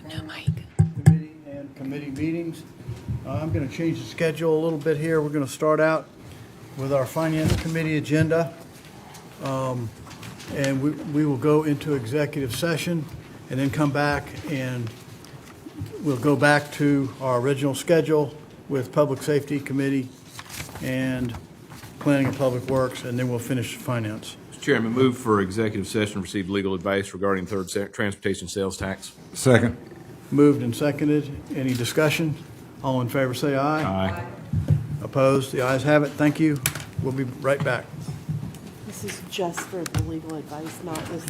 Committee and committee meetings. I'm going to change the schedule a little bit here. We're going to start out with our Finance Committee agenda. And we will go into executive session and then come back and we'll go back to our original schedule with Public Safety Committee and Planning and Public Works, and then we'll finish finance. Mr. Chairman, move for executive session, receive legal advice regarding transportation sales tax. Second. Moved and seconded. Any discussion? All in favor say aye. Aye. Opposed? The ayes have it. Thank you. We'll be right back. This is just for the legal advice, not this.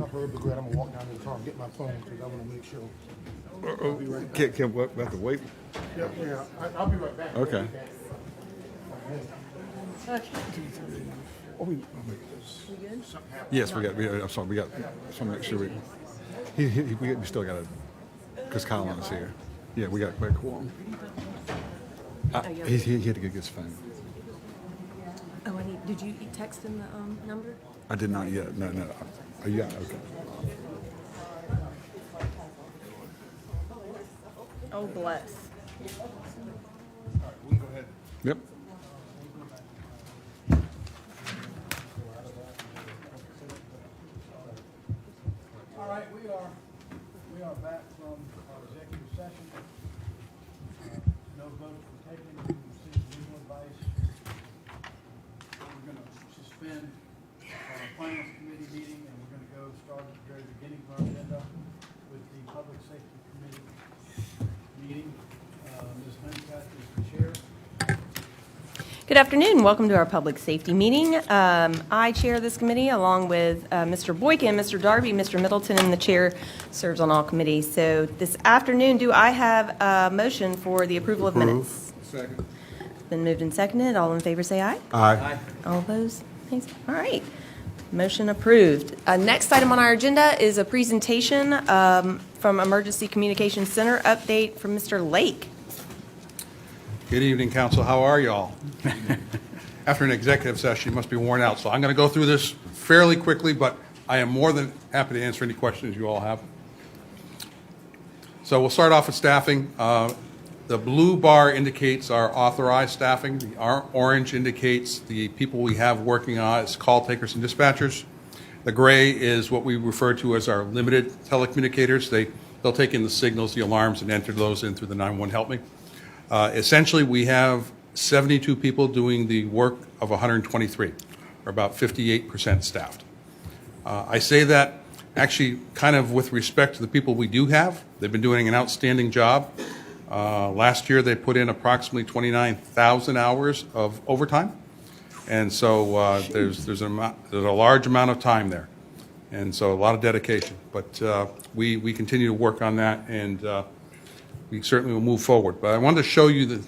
I'll hurry, but I'm gonna walk down to the car and get my phone because I want to make sure. I'll be right back. Can we have to wait? Yeah, I'll be right back. Okay. Oh, wait. Yes, I'm sorry, I just want to make sure we still got to, because Colin is here. Yeah, we got a quorum. He had to get his phone. Oh, did you text him the number? I did not yet. No. Oh, yeah, okay. Oh, bless. Yep. All right, we are back from our executive session. No votes were taken, we received legal advice. We're going to suspend our finance committee meeting, and we're going to go start at the very beginning of our agenda with the public safety committee meeting. Ms. Honeycutt is the chair. Good afternoon. Welcome to our public safety meeting. I chair this committee along with Mr. Boykin, Mr. Darby, Mr. Middleton, and the chair serves on all committees. So this afternoon, do I have a motion for the approval of minutes? Second. Been moved and seconded. All in favor say aye. Aye. All opposed? Thanks. All right. Motion approved. Next item on our agenda is a presentation from Emergency Communications Center, update from Mr. Lake. Good evening, council. How are y'all? After an executive session, you must be worn out. So I'm going to go through this fairly quickly, but I am more than happy to answer any questions you all have. So we'll start off with staffing. The blue bar indicates our authorized staffing. The orange indicates the people we have working on as call takers and dispatchers. The gray is what we refer to as our limited telecommunicators. They'll take in the signals, the alarms, and enter those in through the 911 Help Me. Essentially, we have 72 people doing the work of 123, or about 58% staffed. I say that actually kind of with respect to the people we do have. They've been doing an outstanding job. Last year, they put in approximately 29,000 hours of overtime. And so there's a large amount of time there. And so a lot of dedication. But we continue to work on that, and we certainly will move forward. But I wanted to show you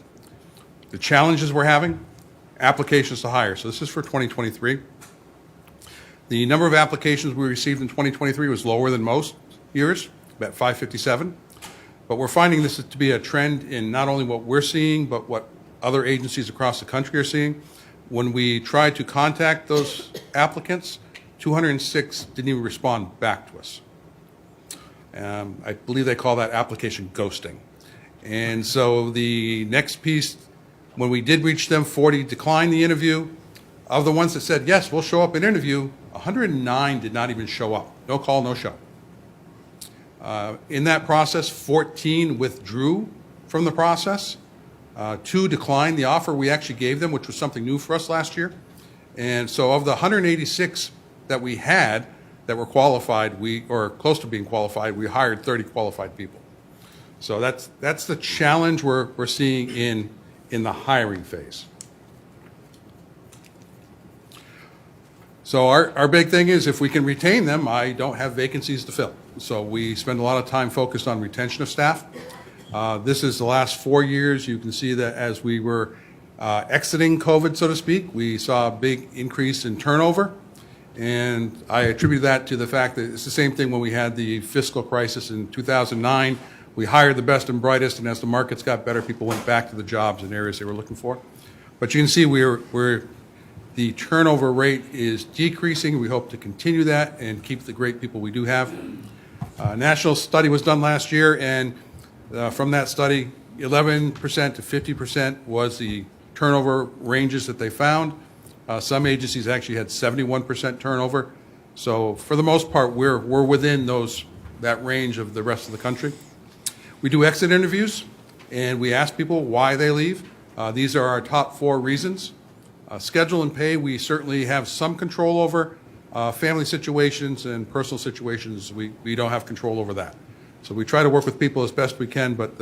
the challenges we're having, applications to hire. So this is for 2023. The number of applications we received in 2023 was lower than most years, about 557. But we're finding this to be a trend in not only what we're seeing, but what other agencies across the country are seeing. When we tried to contact those applicants, 206 didn't even respond back to us. I believe they call that application ghosting. And so the next piece, when we did reach them, 40 declined the interview. Of the ones that said, yes, we'll show up and interview, 109 did not even show up. No call, no show. In that process, 14 withdrew from the process. 2 declined the offer we actually gave them, which was something new for us last year. And so of the 186 that we had that were qualified, or close to being qualified, we hired 30 qualified people. So that's the challenge we're seeing in the hiring phase. So our big thing is if we can retain them, I don't have vacancies to fill. So we spend a lot of time focused on retention of staff. This is the last 4 years. You can see that as we were exiting COVID, so to speak, we saw a big increase in turnover. And I attribute that to the fact that it's the same thing when we had the fiscal crisis in 2009. We hired the best and brightest, and as the markets got better, people went back to the jobs and areas they were looking for. But you can see the turnover rate is decreasing. We hope to continue that and keep the great people we do have. A national study was done last year, and from that study, 11% to 50% was the turnover ranges that they found. Some agencies actually had 71% turnover. So for the most part, we're within that range of the rest of the country. We do exit interviews. and we ask people why they leave. These are our top 4 reasons. Schedule and pay, we certainly have some control over. Family situations and personal situations, we don't have control over that. So we try to work with people as best we can, but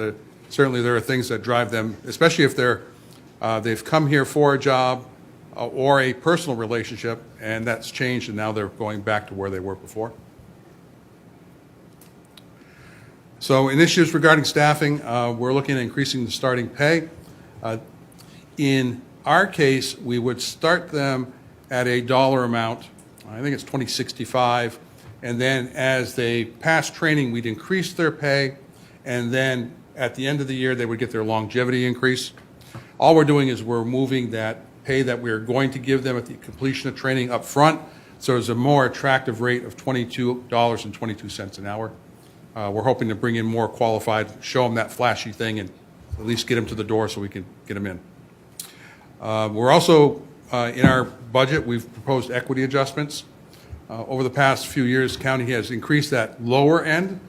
certainly there are things that drive them, especially if they've come here for a job or a personal relationship, and that's changed, and now they're going back to where they were before. So initiatives regarding staffing, we're looking at increasing the starting pay. In our case, we would start them at a dollar amount. I think it's $20.65, and then as they pass training, we'd increase their pay, and then at the end of the year, they would get their longevity increase. All we're doing is we're moving that pay that we're going to give them at the completion of training up front, so there's a more attractive rate of $22.22 an hour. We're hoping to bring in more qualified, show them that flashy thing, and at least get them to the door so we can get them in. We're also, in our budget, we've proposed equity adjustments. Over the past few years, county has increased that lower end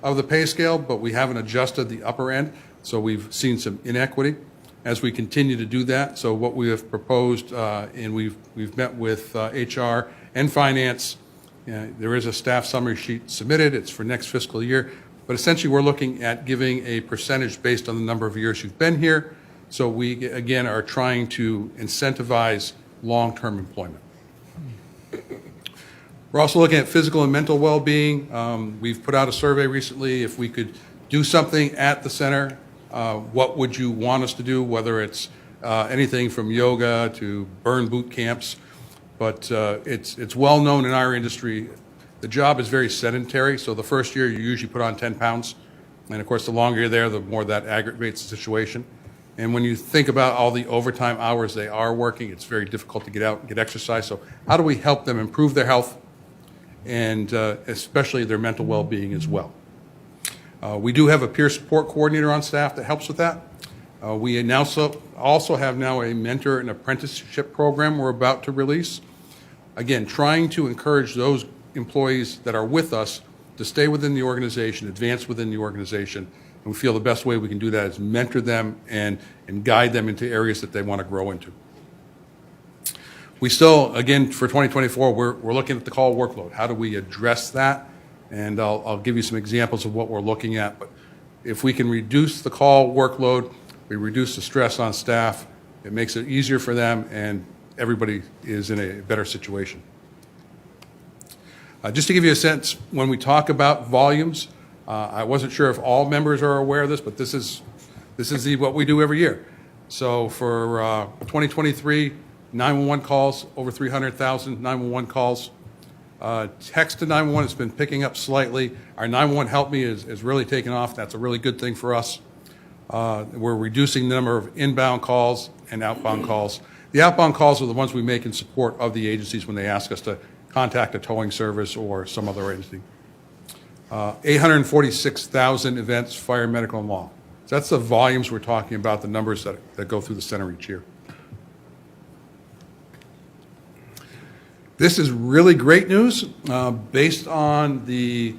of the pay scale, but we haven't adjusted the upper end, so we've seen some inequity as we continue to do that. So what we have proposed, and we've met with HR and Finance, there is a staff summary sheet submitted. It's for next fiscal year, but essentially we're looking at giving a percentage based on the number of years you've been here. So we, again, are trying to incentivize long-term employment. We're also looking at physical and mental well-being. We've put out a survey recently. If we could do something at the center, what would you want us to do, whether it's anything from yoga to burn boot camps. But it's well known in our industry, the job is very sedentary, so the first year you usually put on 10 pounds. And of course, the longer you're there, the more that aggravates the situation. And when you think about all the overtime hours they are working, it's very difficult to get out and get exercise. So how do we help them improve their health and especially their mental well-being as well? We do have a peer support coordinator on staff that helps with that. We now also have now a mentor and apprenticeship program we're about to release. Again, trying to encourage those employees that are with us to stay within the organization, advance within the organization. And we feel the best way we can do that is mentor them and guide them into areas that they want to grow into. We still, again, for 2024, we're looking at the call workload. How do we address that? And I'll give you some examples of what we're looking at. But if we can reduce the call workload, we reduce the stress on staff, it makes it easier for them, and everybody is in a better situation. Just to give you a sense, when we talk about volumes, I wasn't sure if all members are aware of this, but this is what we do every year. So for 2023, 911 calls, over 300,000 911 calls. Text to 911 has been picking up slightly. Our 911 Help Me is really taken off. That's a really good thing for us. We're reducing the number of inbound calls and outbound calls. The outbound calls are the ones we make in support of the agencies when they ask us to contact a towing service or some other agency. 846,000 events, fire, medical, and law. So that's the volumes we're talking about, the numbers that go through the center each year. This is really great news. Based on the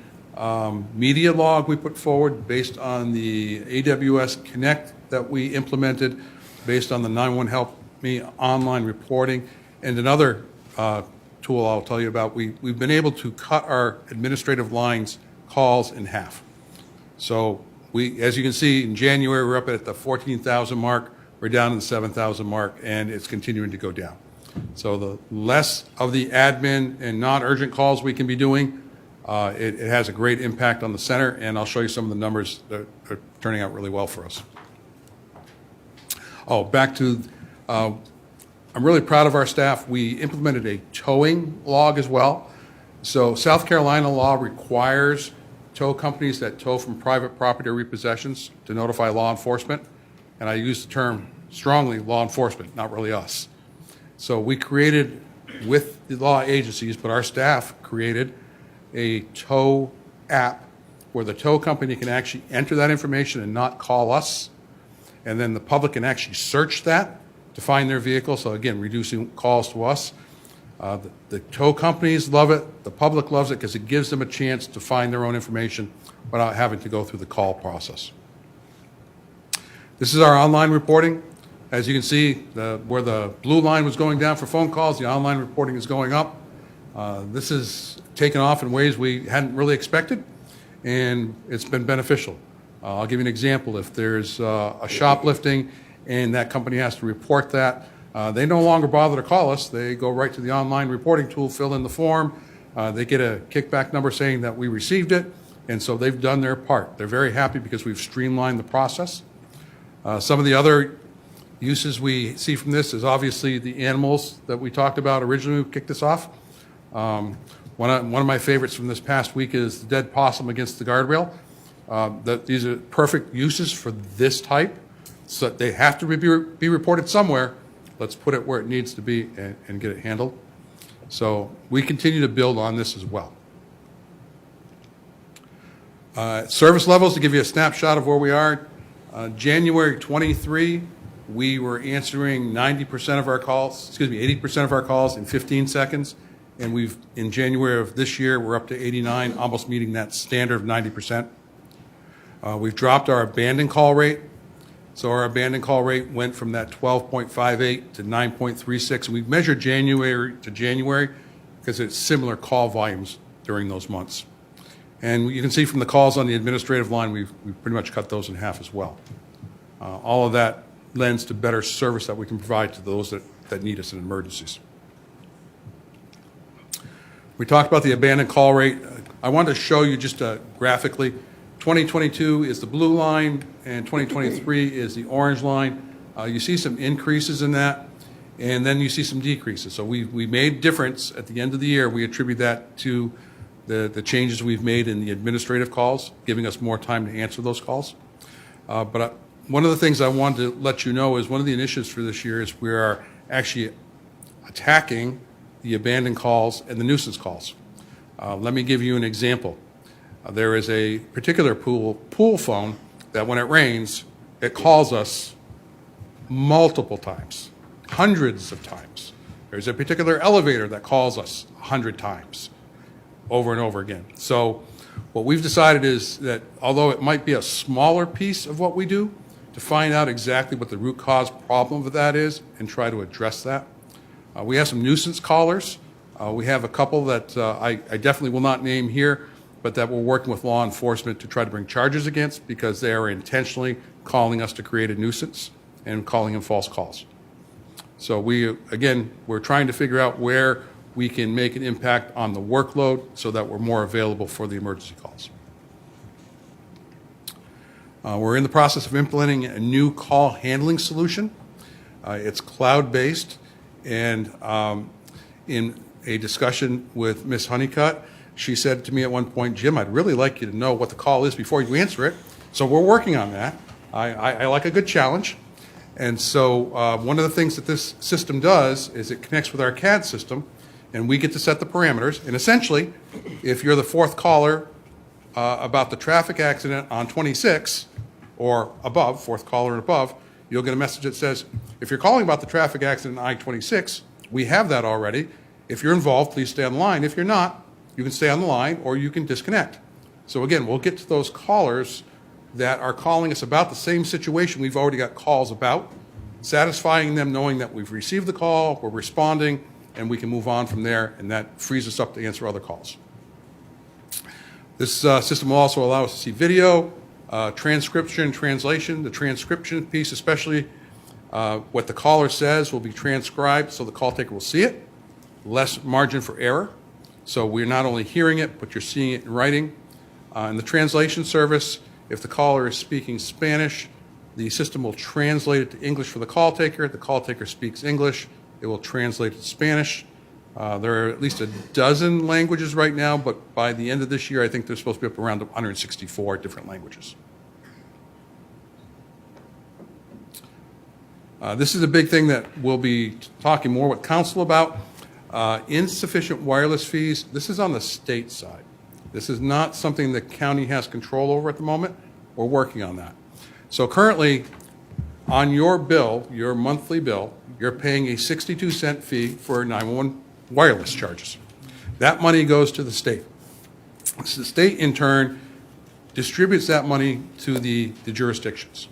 media log we put forward, based on the AWS Connect that we implemented, based on the 911 Help Me online reporting, and another tool I'll tell you about, we've been able to cut our administrative lines calls in half. So as you can see, in January, we're up at the 14,000 mark. We're down to the 7,000 mark, and it's continuing to go down. So the less of the admin and non-urgent calls we can be doing, it has a great impact on the center, and I'll show you some of the numbers that are turning out really well for us. Back to, I'm really proud of our staff. We implemented a towing log as well. So South Carolina law requires tow companies that tow from private property or repossessions to notify law enforcement, and I use the term strongly, law enforcement, not really us. So we created, with the law agencies, but our staff created a tow app where the tow company can actually enter that information and not call us, and then the public can actually search that to find their vehicle. So again, reducing calls to us. The tow companies love it, the public loves it because it gives them a chance to find their own information without having to go through the call process. This is our online reporting. As you can see, where the blue line was going down for phone calls, the online reporting is going up. This has taken off in ways we hadn't really expected, and it's been beneficial. I'll give you an example. If there's a shoplifting and that company has to report that, they no longer bother to call us. They go right to the online reporting tool, fill in the form. They get a kickback number saying that we received it, and so they've done their part. They're very happy because we've streamlined the process. Some of the other uses we see from this is obviously the animals that we talked about originally when we kicked this off. One of my favorites from this past week is the dead possum against the guardrail. These are perfect uses for this type, so they have to be reported somewhere. Let's put it where it needs to be and get it handled. So we continue to build on this as well. Service levels, to give you a snapshot of where we are. January 23, we were answering 90% of our calls, 80% of our calls in 15 seconds. And in January of this year, we're up to 89, almost meeting that standard of 90%. We've dropped our abandoned call rate. So our abandoned call rate went from that 12.58 to 9.36. And we've measured January to January because it's similar call volumes during those months. And you can see from the calls on the administrative line, we've pretty much cut those in half as well. All of that lends to better service that we can provide to those that need us in emergencies. We talked about the abandoned call rate. I wanted to show you just graphically. 2022 is the blue line, and 2023 is the orange line. You see some increases in that, and then you see some decreases. So we made difference at the end of the year. We attribute that to the changes we've made in the administrative calls, giving us more time to answer those calls. But one of the things I wanted to let you know is one of the initiatives for this year is we are actually attacking the abandoned calls and the nuisance calls. Let me give you an example. There is a particular pool phone that when it rains, it calls us multiple times, hundreds of times. There's a particular elevator that calls us 100 times over and over again. So what we've decided is that although it might be a smaller piece of what we do, to find out exactly what the root cause problem of that is and try to address that. We have some nuisance callers. We have a couple that I definitely will not name here, but that we're working with law enforcement to try to bring charges against because they are intentionally calling us to create a nuisance and calling in false calls. So we're trying to figure out where we can make an impact on the workload so that we're more available for the emergency calls. We're in the process of implementing a new call handling solution. It's cloud-based, and in a discussion with Ms. Honeycutt, she said to me at one point, Jim, I'd really like you to know what the call is before you answer it. So we're working on that. I like a good challenge. And so one of the things that this system does is it connects with our CAD system, and we get to set the parameters. And essentially, if you're the fourth caller about the traffic accident on 26 or above, fourth caller and above, you'll get a message that says, if you're calling about the traffic accident on I-26, we have that already. If you're involved, please stay on the line. If you're not, you can stay on the line or you can disconnect. So again, we'll get to those callers that are calling us about the same situation we've already got calls about, satisfying them knowing that we've received the call, we're responding, and we can move on from there, and that frees us up to answer other calls. This system will also allow us to see video, transcription, translation. The transcription piece, especially what the caller says, will be transcribed so the call taker will see it. Less margin for error. So we're not only hearing it, but you're seeing it in writing. In the translation service, if the caller is speaking Spanish, the system will translate it to English for the call taker speaks English, it will translate it to Spanish. There are at least a dozen languages right now, but by the end of this year, I think they're supposed to be up around 164 different languages. This is a big thing that we'll be talking more with council about. Insufficient wireless fees, this is on the state side. This is not something the county has control over at the moment. We're working on that. So currently, on your bill, your monthly bill, you're paying a 62-cent fee for 911 wireless charges. That money goes to the state. So the state, in turn, distributes that money to the jurisdictions.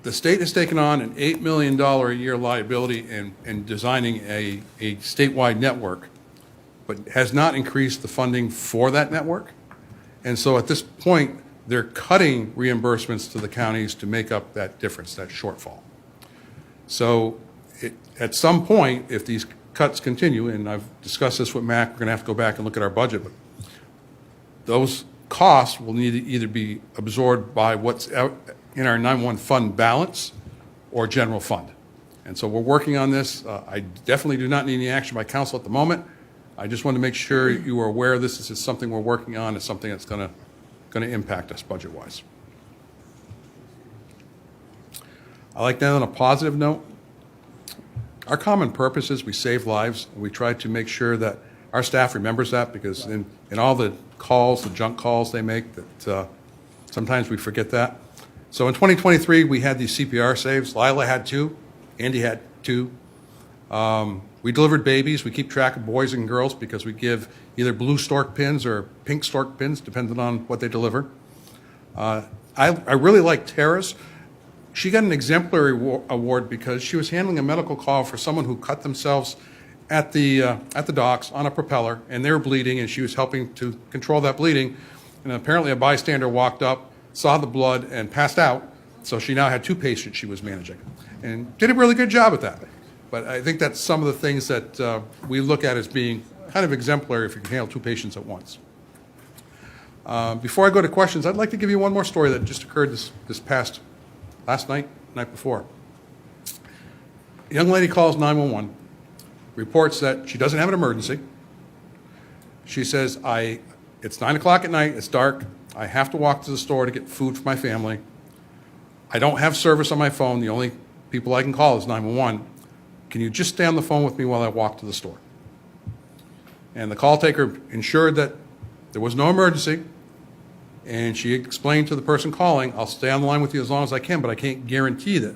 the state has taken on an $8 million a year liability in designing a statewide network, but has not increased the funding for that network. And so at this point, they're cutting reimbursements to the counties to make up that difference, that shortfall. So at some point, if these cuts continue, and I've discussed this with Mac, we're going to have to go back and look at our budget, but those costs will need to either be absorbed by what's out in our 911 fund balance or general fund. And so we're working on this. I definitely do not need any action by council at the moment. I just want to make sure you are aware of this. This is something we're working on. It's something that's going to impact us budget-wise. I like that on a positive note. Our common purpose is we save lives, and we try to make sure that our staff remembers that, because in all the calls, the junk calls they make, that sometimes we forget that. So in 2023, we had these CPR saves. Lila had 2. Andy had 2. We delivered babies. We keep track of boys and girls because we give either blue stork pins or pink stork pins, depending on what they deliver. I really like Tara's. She got an exemplary award because she was handling a medical call for someone who cut themselves at the docks on a propeller, and they were bleeding, and she was helping to control that bleeding. And apparently a bystander walked up, saw the blood, and passed out. So she now had 2 patients she was managing, and did a really good job at that. But I think that's some of the things that we look at as being kind of exemplary if you can handle 2 patients at once. Before I go to questions, I'd like to give you one more story that just occurred last night, night before. A young lady calls 911, reports that she doesn't have an emergency. She says, it's 9 o'clock at night, it's dark, I have to walk to the store to get food for my family. I don't have service on my phone, the only people I can call is 911. Can you just stay on the phone with me while I walk to the store? And the call taker ensured that there was no emergency, and she explained to the person calling, I'll stay on the line with you as long as I can, but I can't guarantee that.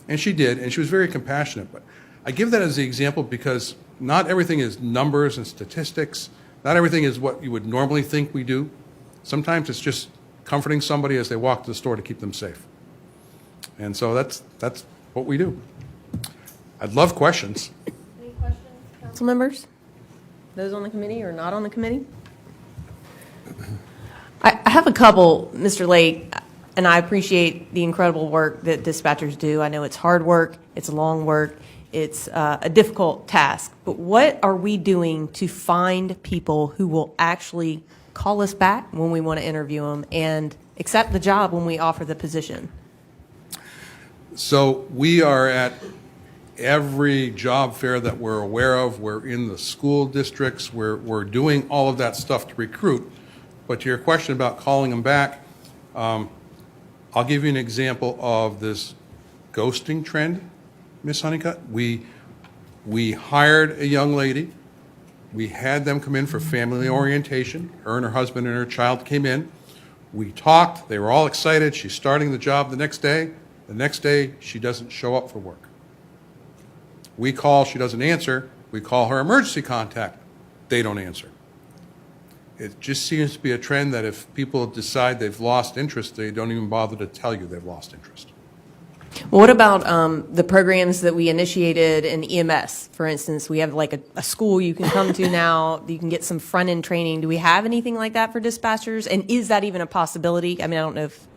And she did, and she was very compassionate. But I give that as the example because not everything is numbers and statistics. Not everything is what you would normally think we do. Sometimes it's just comforting somebody as they walk to the store to keep them safe. And so that's what we do. I'd love questions. Any questions, council members? Those on the committee or not on the committee? I have a couple, Mr. Lake, and I appreciate the incredible work that dispatchers do. I know it's hard work, it's long work, it's a difficult task. But what are we doing to find people who will actually call us back when we want to interview them and accept the job when we offer the position? So we are at every job fair that we're aware of. We're in the school districts. We're doing all of that stuff to recruit. But to your question about calling them back, I'll give you an example of this ghosting trend, Ms. Honeycutt. We hired a young lady. We had them come in for family orientation. Her and her husband and her child came in. We talked. They were all excited. She's starting the job the next day. The next day, she doesn't show up for work. We call, she doesn't answer. We call her emergency contact. They don't answer. It just seems to be a trend that if people decide they've lost interest, they don't even bother to tell you they've lost interest. Well, what about the programs that we initiated in EMS? For instance, we have like a school you can come to now. You can get some front-end training. Do we have anything like that for dispatchers? And is that even a possibility? I mean, I don't know if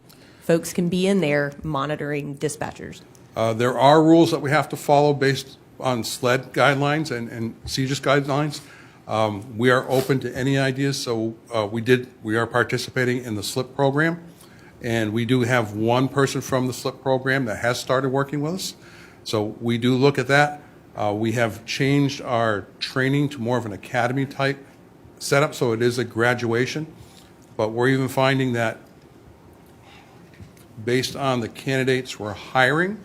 folks can be in there monitoring dispatchers. There are rules that we have to follow based on SLED guidelines and CJIS guidelines. We are open to any ideas, so we are participating in the SLIP program, and we do have one person from the SLIP program that has started working with us. So we do look at that. We have changed our training to more of an academy type setup, so it is a graduation, but we're even finding that based on the candidates we're hiring,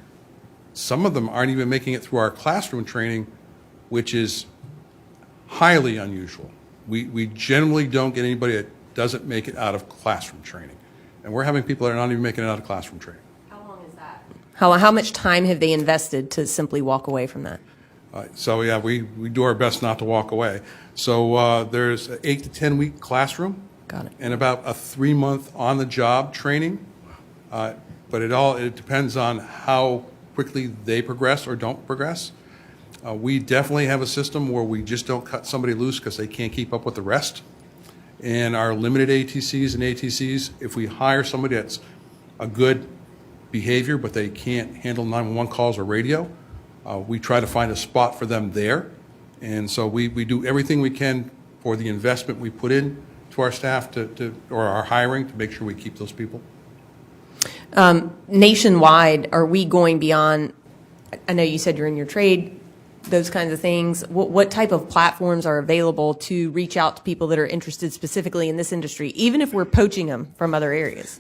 some of them aren't even making it through our classroom training, which is highly unusual. We generally don't get anybody that doesn't make it out of classroom training. And we're having people that are not even making it out of classroom training. How long is that? How much time have they invested to simply walk away from that? So yeah, we do our best not to walk away. So there's an 8 to 10 week classroom. Got it. And about a 3-month on the job training. But but it depends on how quickly they progress or don't progress. We definitely have a system where we just don't cut somebody loose because they can't keep up with the rest. And our limited ATCs and ATCs, if we hire somebody that's a good behavior, but they can't handle 911 calls or radio, we try to find a spot for them there. And so we do everything we can for the investment we put in to our staff or our hiring to make sure we keep those people. Nationwide, are we going beyond, I know you said you're in your trade, those kinds of things. What type of platforms are available to reach out to people that are interested specifically in this industry, even if we're poaching them from other areas?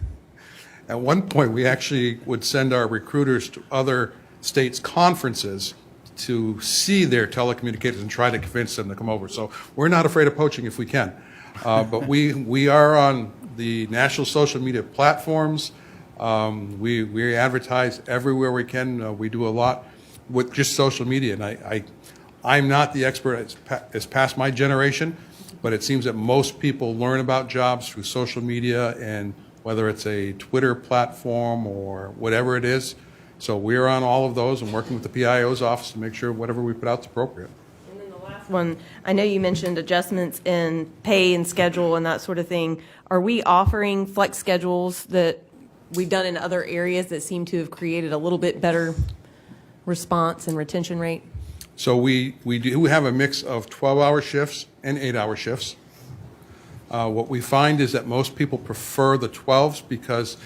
At one point, we actually would send our recruiters to other states' conferences to see their telecommunicators and try to convince them to come over. So we're not afraid of poaching if we can. But we are on the national social media platforms. We advertise everywhere we can. We do a lot with just social media. And I'm not the expert. It's past my generation, but it seems that most people learn about jobs through social media, and whether it's a Twitter platform or whatever it is. So we're on all of those and working with the PIO's office to make sure whatever we put out is appropriate. And then the last one, I know you mentioned adjustments in pay and schedule and that sort of thing. Are we offering flex schedules that we've done in other areas that seem to have created a little bit better response and retention rate? So we do have a mix of 12-hour shifts and 8-hour shifts. What we find is that most people prefer the 12s because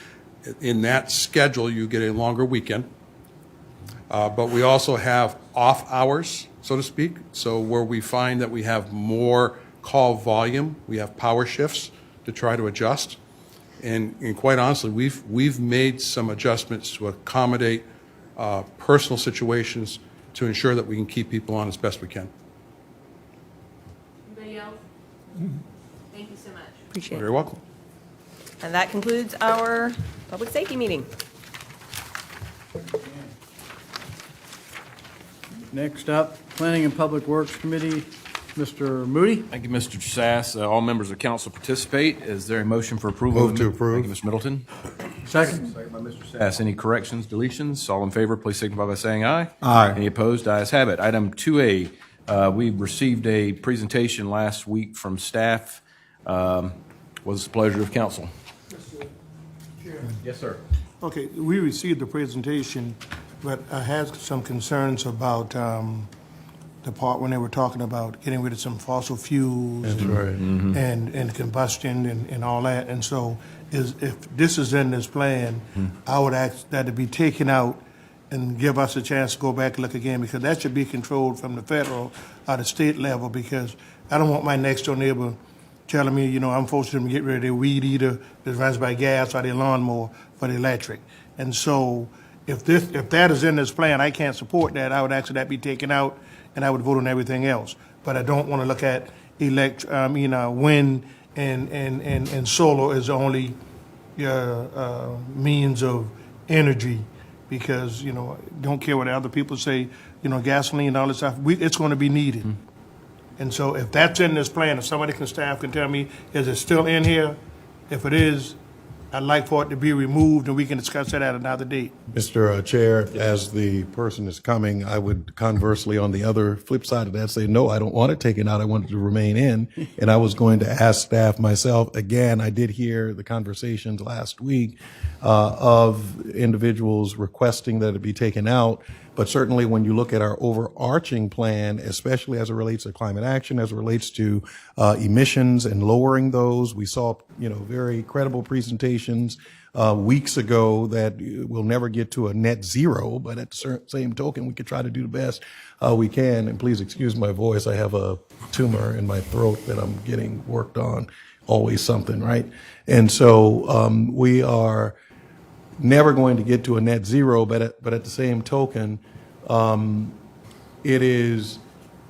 in that schedule you get a longer weekend. But we also have off hours, so to speak. So where we find that we have more call volume, we have power shifts to try to adjust. And quite honestly, we've made some adjustments to accommodate personal situations to ensure that we can keep people on as best we can. Anybody else? Thank you so much. Appreciate You're it. very welcome. And that concludes our public safety meeting. Next up, Planning and Public Works Committee, Mr. Moody. Thank you, Mr. Sass. All members of council participate. Is there a motion for approval? Move to approve. Thank you, Mr. Middleton. Second. Second by Mr. Sass. Any corrections, deletions? All in favor, please signify by saying aye. Aye. Any opposed? Ayes have it. Item 2A, we received a presentation last week from staff. Was the pleasure of council. Yes, sir. Okay, we received the presentation, but I had some concerns about the part when they were talking about getting rid of some fossil fuels. That's right. And combustion and all that. And so if this is in this plan, I would ask that it be taken out and give us a chance to go back and look again, because that should be controlled from the federal or the state level, because I don't want my next door neighbor telling me, you know, I'm forcing them to get rid of their weed eater that runs by gas or their lawnmower for the electric. And so if that is in this plan, I can't support that. I would ask that be taken out, and I would vote on everything else. But I don't want to look at wind and solar as the only means of energy, because, you know, don't care what other people say, you know, gasoline and all this stuff, it's going to be needed. And so if that's in this plan, if somebody staff can tell me, is it still in here? If it is, I'd like for it to be removed, and we can discuss that at another date. Mr. Chair, as the person is coming, I would conversely, on the other flip side of that, say, no, I don't want it taken out. I want it to remain in. And I was going to ask staff myself, again, I did hear the conversations last week of individuals requesting that it be taken out. But certainly when you look at our overarching plan, especially as it relates to climate action, as it relates to emissions and lowering those, we saw, you know, very credible presentations weeks ago that we'll never get to a net zero, but at the same token, we could try to do the best we can. And please excuse my voice. I have a tumor in my throat that I'm getting worked on. Always something, right? And so we are never going to get to a net zero, but at the same token, it is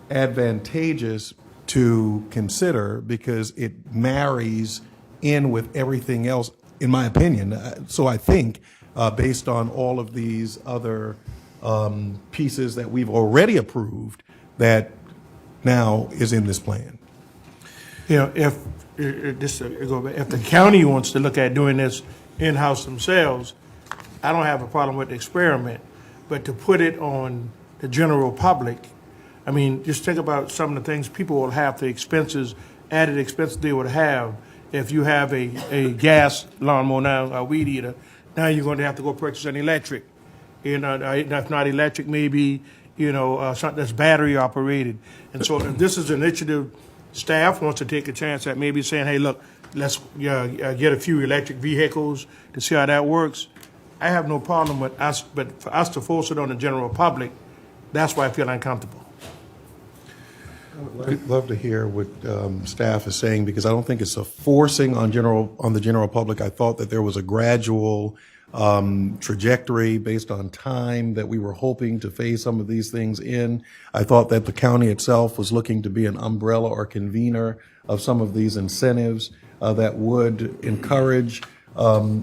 advantageous to consider because it marries in with everything else, in my opinion. So I think, based on all of these other pieces that we've already approved, that now is in this plan. You know, if the county wants to look at doing this in-house themselves, I don't have a problem with the experiment, but to put it on the general public, I mean, just think about some of the things people will have, the expenses, added expenses they would have if you have a gas lawnmower now, a weed eater. Now you're going to have to go purchase an electric. If not electric, maybe, something that's battery operated. And so if this is an initiative, staff wants to take a chance at maybe saying, hey, look, let's get a few electric vehicles to see how that works. I have no problem with us, but for us to force it on the general public, that's why I feel uncomfortable. I'd love to hear what staff is saying, because I don't think it's a forcing on the general public. I thought that there was a gradual trajectory based on time that we were hoping to phase some of these things in. I thought that the county itself was looking to be an umbrella or convener of some of these incentives that would encourage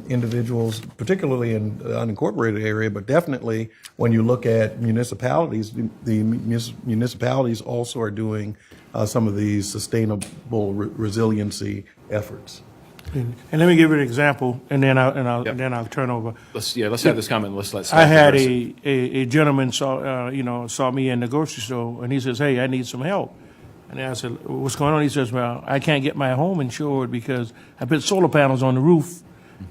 individuals, particularly in the unincorporated area, but definitely when you look at municipalities, the municipalities also are doing some of these sustainable resiliency efforts. And let me give you an example, and then I'll turn over. Let's have this comment. Let's I had a gentleman saw me in the grocery store, and he says, "Hey, I need some help." And I said, "What's going on?" He says, "Well, I can't get my home insured because I put solar panels on the roof,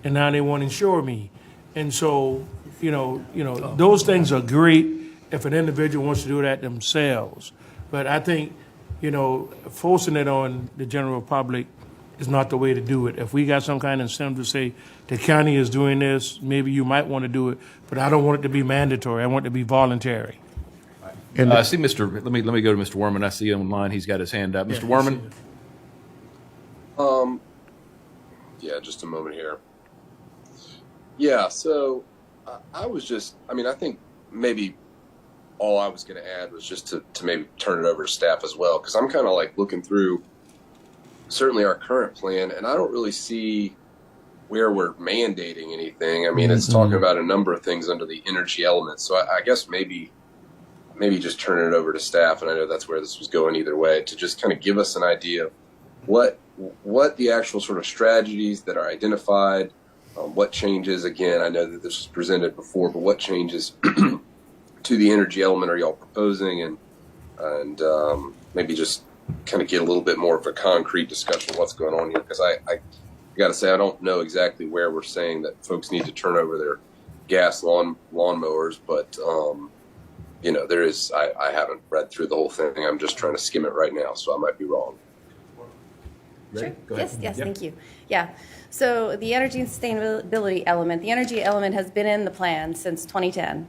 and now they won't insure me." And so, those things are great if an individual wants to do that themselves. But I think, forcing it on the general public is not the way to do it. If we got some kind of incentive to say the county is doing this, maybe you might want to do it, but I don't want it to be mandatory. I want it to be voluntary. And I see Mr. Let me go to Mr. Werman. I see him online. He's got his hand up. Mr. Werman. Yeah, just a moment here. Yeah, so I think maybe all I was going to add was just to maybe turn it over to staff as well, because I'm kind of like looking through certainly our current plan, and I don't really see where we're mandating anything. I mean, it's talking about a number of things under the energy element. So I guess maybe just turn it over to staff, and I know that's where this was going either way, to just kind of give us an idea of what the actual sort of strategies that are identified, what changes, again, I know that this was presented before, but what changes to the energy element are y'all proposing, and maybe just kind of get a little bit more of a concrete discussion of what's going on here, because I got to say I don't know exactly where we're saying that folks need to turn over their gas lawnmowers, but there is I haven't read through the whole thing. I'm just trying to skim it right now, so I might be wrong. Sure. Yes, thank you. Yeah. So the energy and sustainability element, the energy element has been in the plan since 2010.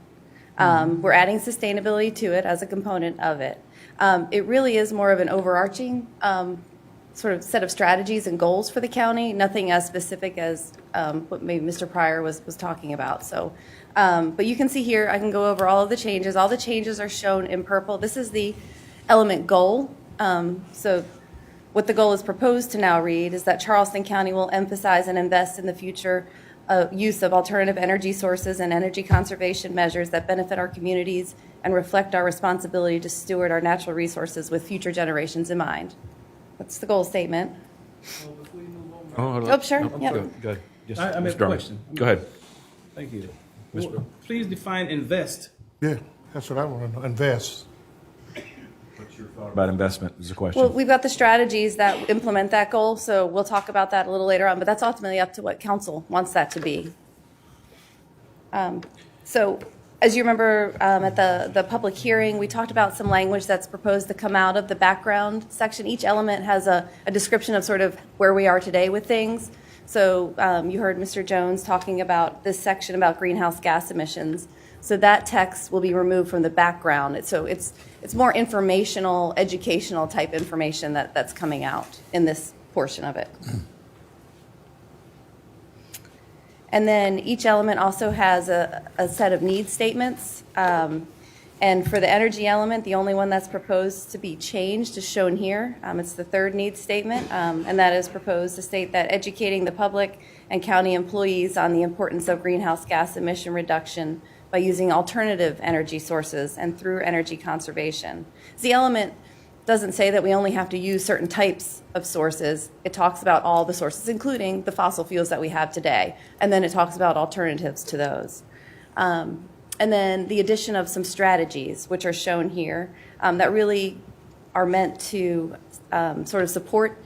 We're adding sustainability to it as a component of it. It really is more of an overarching sort of set of strategies and goals for the county, nothing as specific as what maybe Mr. Pryor was talking about. So, but you can see here, I can go over all of the changes. All the changes are shown in purple. This is the element goal. So what the goal is proposed to now read is that Charleston County will emphasize and invest in the future use of alternative energy sources and energy conservation measures that benefit our communities and reflect our responsibility to steward our natural resources with future generations in mind. That's the goal statement. Oh, sure. Yep. Go ahead. Yes, I have Mr. a Drummond. question. Go ahead. Thank you. Please define invest. Yeah, that's what I want to know. Invest. About investment is the question. Well, we've got the strategies that implement that goal, so we'll talk about that a little later on, but that's ultimately up to what council wants that to be. So as you remember at the public hearing, we talked about some language that's proposed to come out of the background section. Each element has a description of sort of where we are today with things. So you heard Mr. Jones talking about this section about greenhouse gas emissions. So that text will be removed from the background. So it's more informational, educational type information that's coming out in this portion of it. And then each element also has a set of need statements. And for the energy element, the only one that's proposed to be changed is shown here. It's the third need statement, and that is proposed to state that educating the public and county employees on the importance of greenhouse gas emission reduction by using alternative energy sources and through energy conservation. The element doesn't say that we only have to use certain types of sources. It talks about all the sources, including the fossil fuels that we have today. And then it talks about alternatives to those. And then the addition of some strategies, which are shown here, that really are meant to sort of support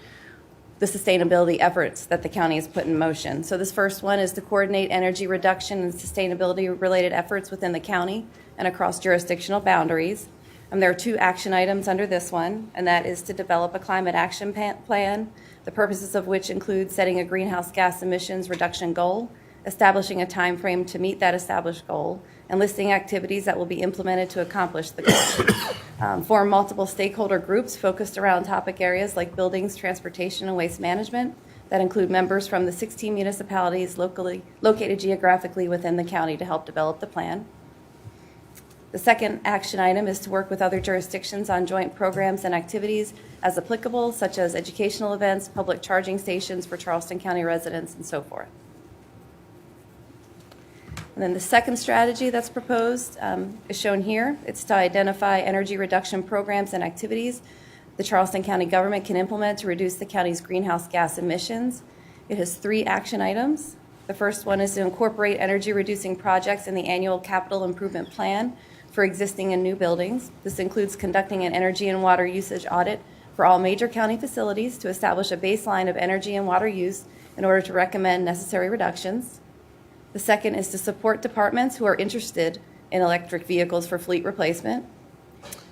the sustainability efforts that the county has put in motion. So this first one is to coordinate energy reduction and sustainability-related efforts within the county and across jurisdictional boundaries. There are 2 action items under this one, and that is to develop a climate action plan, the purposes of which include setting a greenhouse gas emissions reduction goal, establishing a time frame to meet that established goal, and listing activities that will be implemented to accomplish the goal. Form multiple stakeholder groups focused around topic areas like buildings, transportation, and waste management that include members from the 16 municipalities located geographically within the county to help develop the plan. The second action item is to work with other jurisdictions on joint programs and activities as applicable, such as educational events, public charging stations for Charleston County residents, and so forth. And then the second strategy that's proposed is shown here. It's to identify energy reduction programs and activities the Charleston County government can implement to reduce the county's greenhouse gas emissions. It has 3 action items. The first one is to incorporate energy-reducing projects in the annual capital improvement plan for existing and new buildings. This includes conducting an energy and water usage audit for all major county facilities to establish a baseline of energy and water use in order to recommend necessary reductions. The second is to support departments who are interested in electric vehicles for fleet replacement.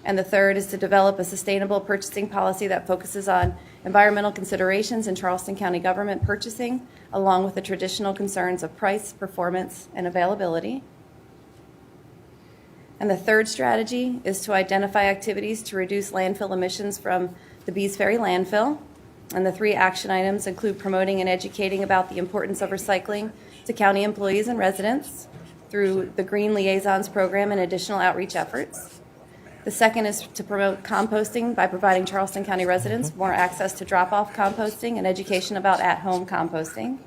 And the third is to develop a sustainable purchasing policy that focuses on environmental considerations in Charleston County government purchasing, along with the traditional concerns of price, performance, and availability. And the third strategy is to identify activities to reduce landfill emissions from the Bees Ferry landfill. And the 3 action items include promoting and educating about the importance of recycling to county employees and residents through the Green Liaisons program and additional outreach efforts. The second is to promote composting by providing Charleston County residents more access to drop-off composting and education about at-home composting.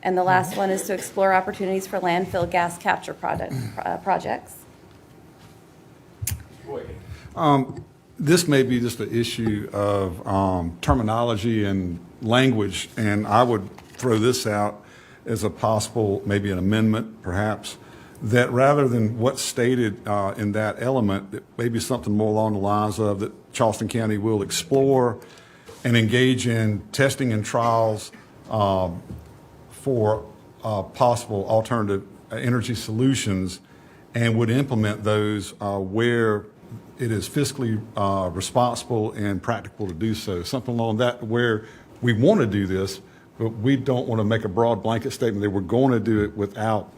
And the last one is to explore opportunities for landfill gas capture projects. This may be just an issue of terminology and language, and I would throw this out as a possible, maybe an amendment, perhaps, that rather than what's stated in that element, that maybe something more along the lines of that Charleston County will explore and engage in testing and trials for possible alternative energy solutions, and would implement those where it is fiscally responsible and practical to do so. Something along that where we want to do this, but we don't want to make a broad blanket statement that we're going to do it without,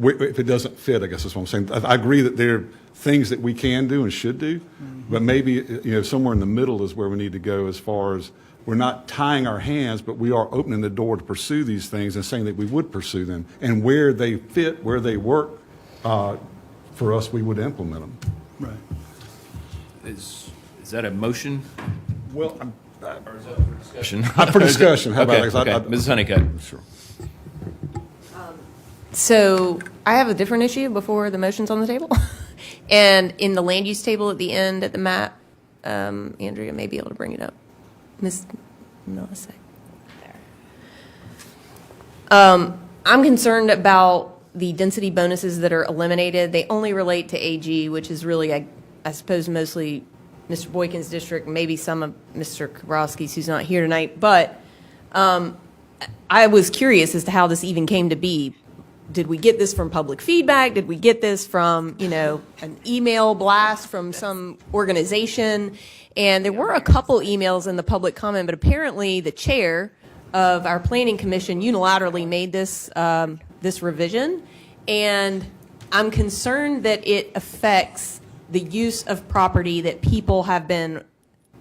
if it doesn't fit, I guess that's what I'm saying. I agree that there are things that we can do and should do, but maybe somewhere in the middle is where we need to go as far as we're not tying our hands, but we are opening the door to pursue these things and saying that we would pursue them. And where they fit, where they work, for us, we would implement them. Right. Is that a motion? Well, Or is that for discussion? for discussion. How about Okay, it? Mrs. Honeycutt. Sure. So I have a different issue before the motion's on the table. And in the land use table at the end at the map, Andrea may be able to bring it up. Ms. Millicent. There. I'm concerned about the density bonuses that are eliminated. They only relate to AG, which is really, I suppose, mostly Mr. Boykin's district, maybe some of Mr. Kabrowski's, who's not here tonight. But I was curious as to how this even came to be. Did we get this from public feedback? Did we get this from, an email blast from some organization? And there were a couple emails in the public comment, but apparently the chair of our planning commission unilaterally made this this revision. And I'm concerned that it affects the use of property that people have been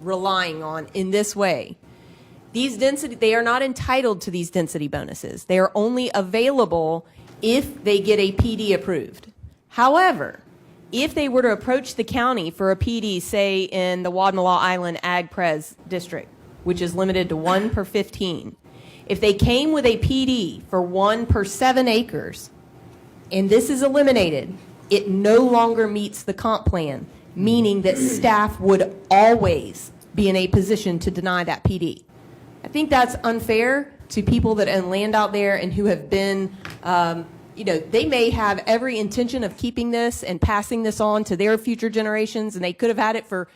relying on in this way. They are not entitled to these density bonuses. They are only available if they get a PD approved. However, if they were to approach the county for a PD, say in the Wadmalaw Island Ag Pres district, which is limited to 1 per 15, if they came with a PD for 1 per 7 acres, and this is eliminated, it no longer meets the comp plan. meaning that staff would always be in a position to deny that PD. I think that's unfair to people that own land out there and who have been, they may have every intention of keeping this and passing this on to their future generations, and they could have had it for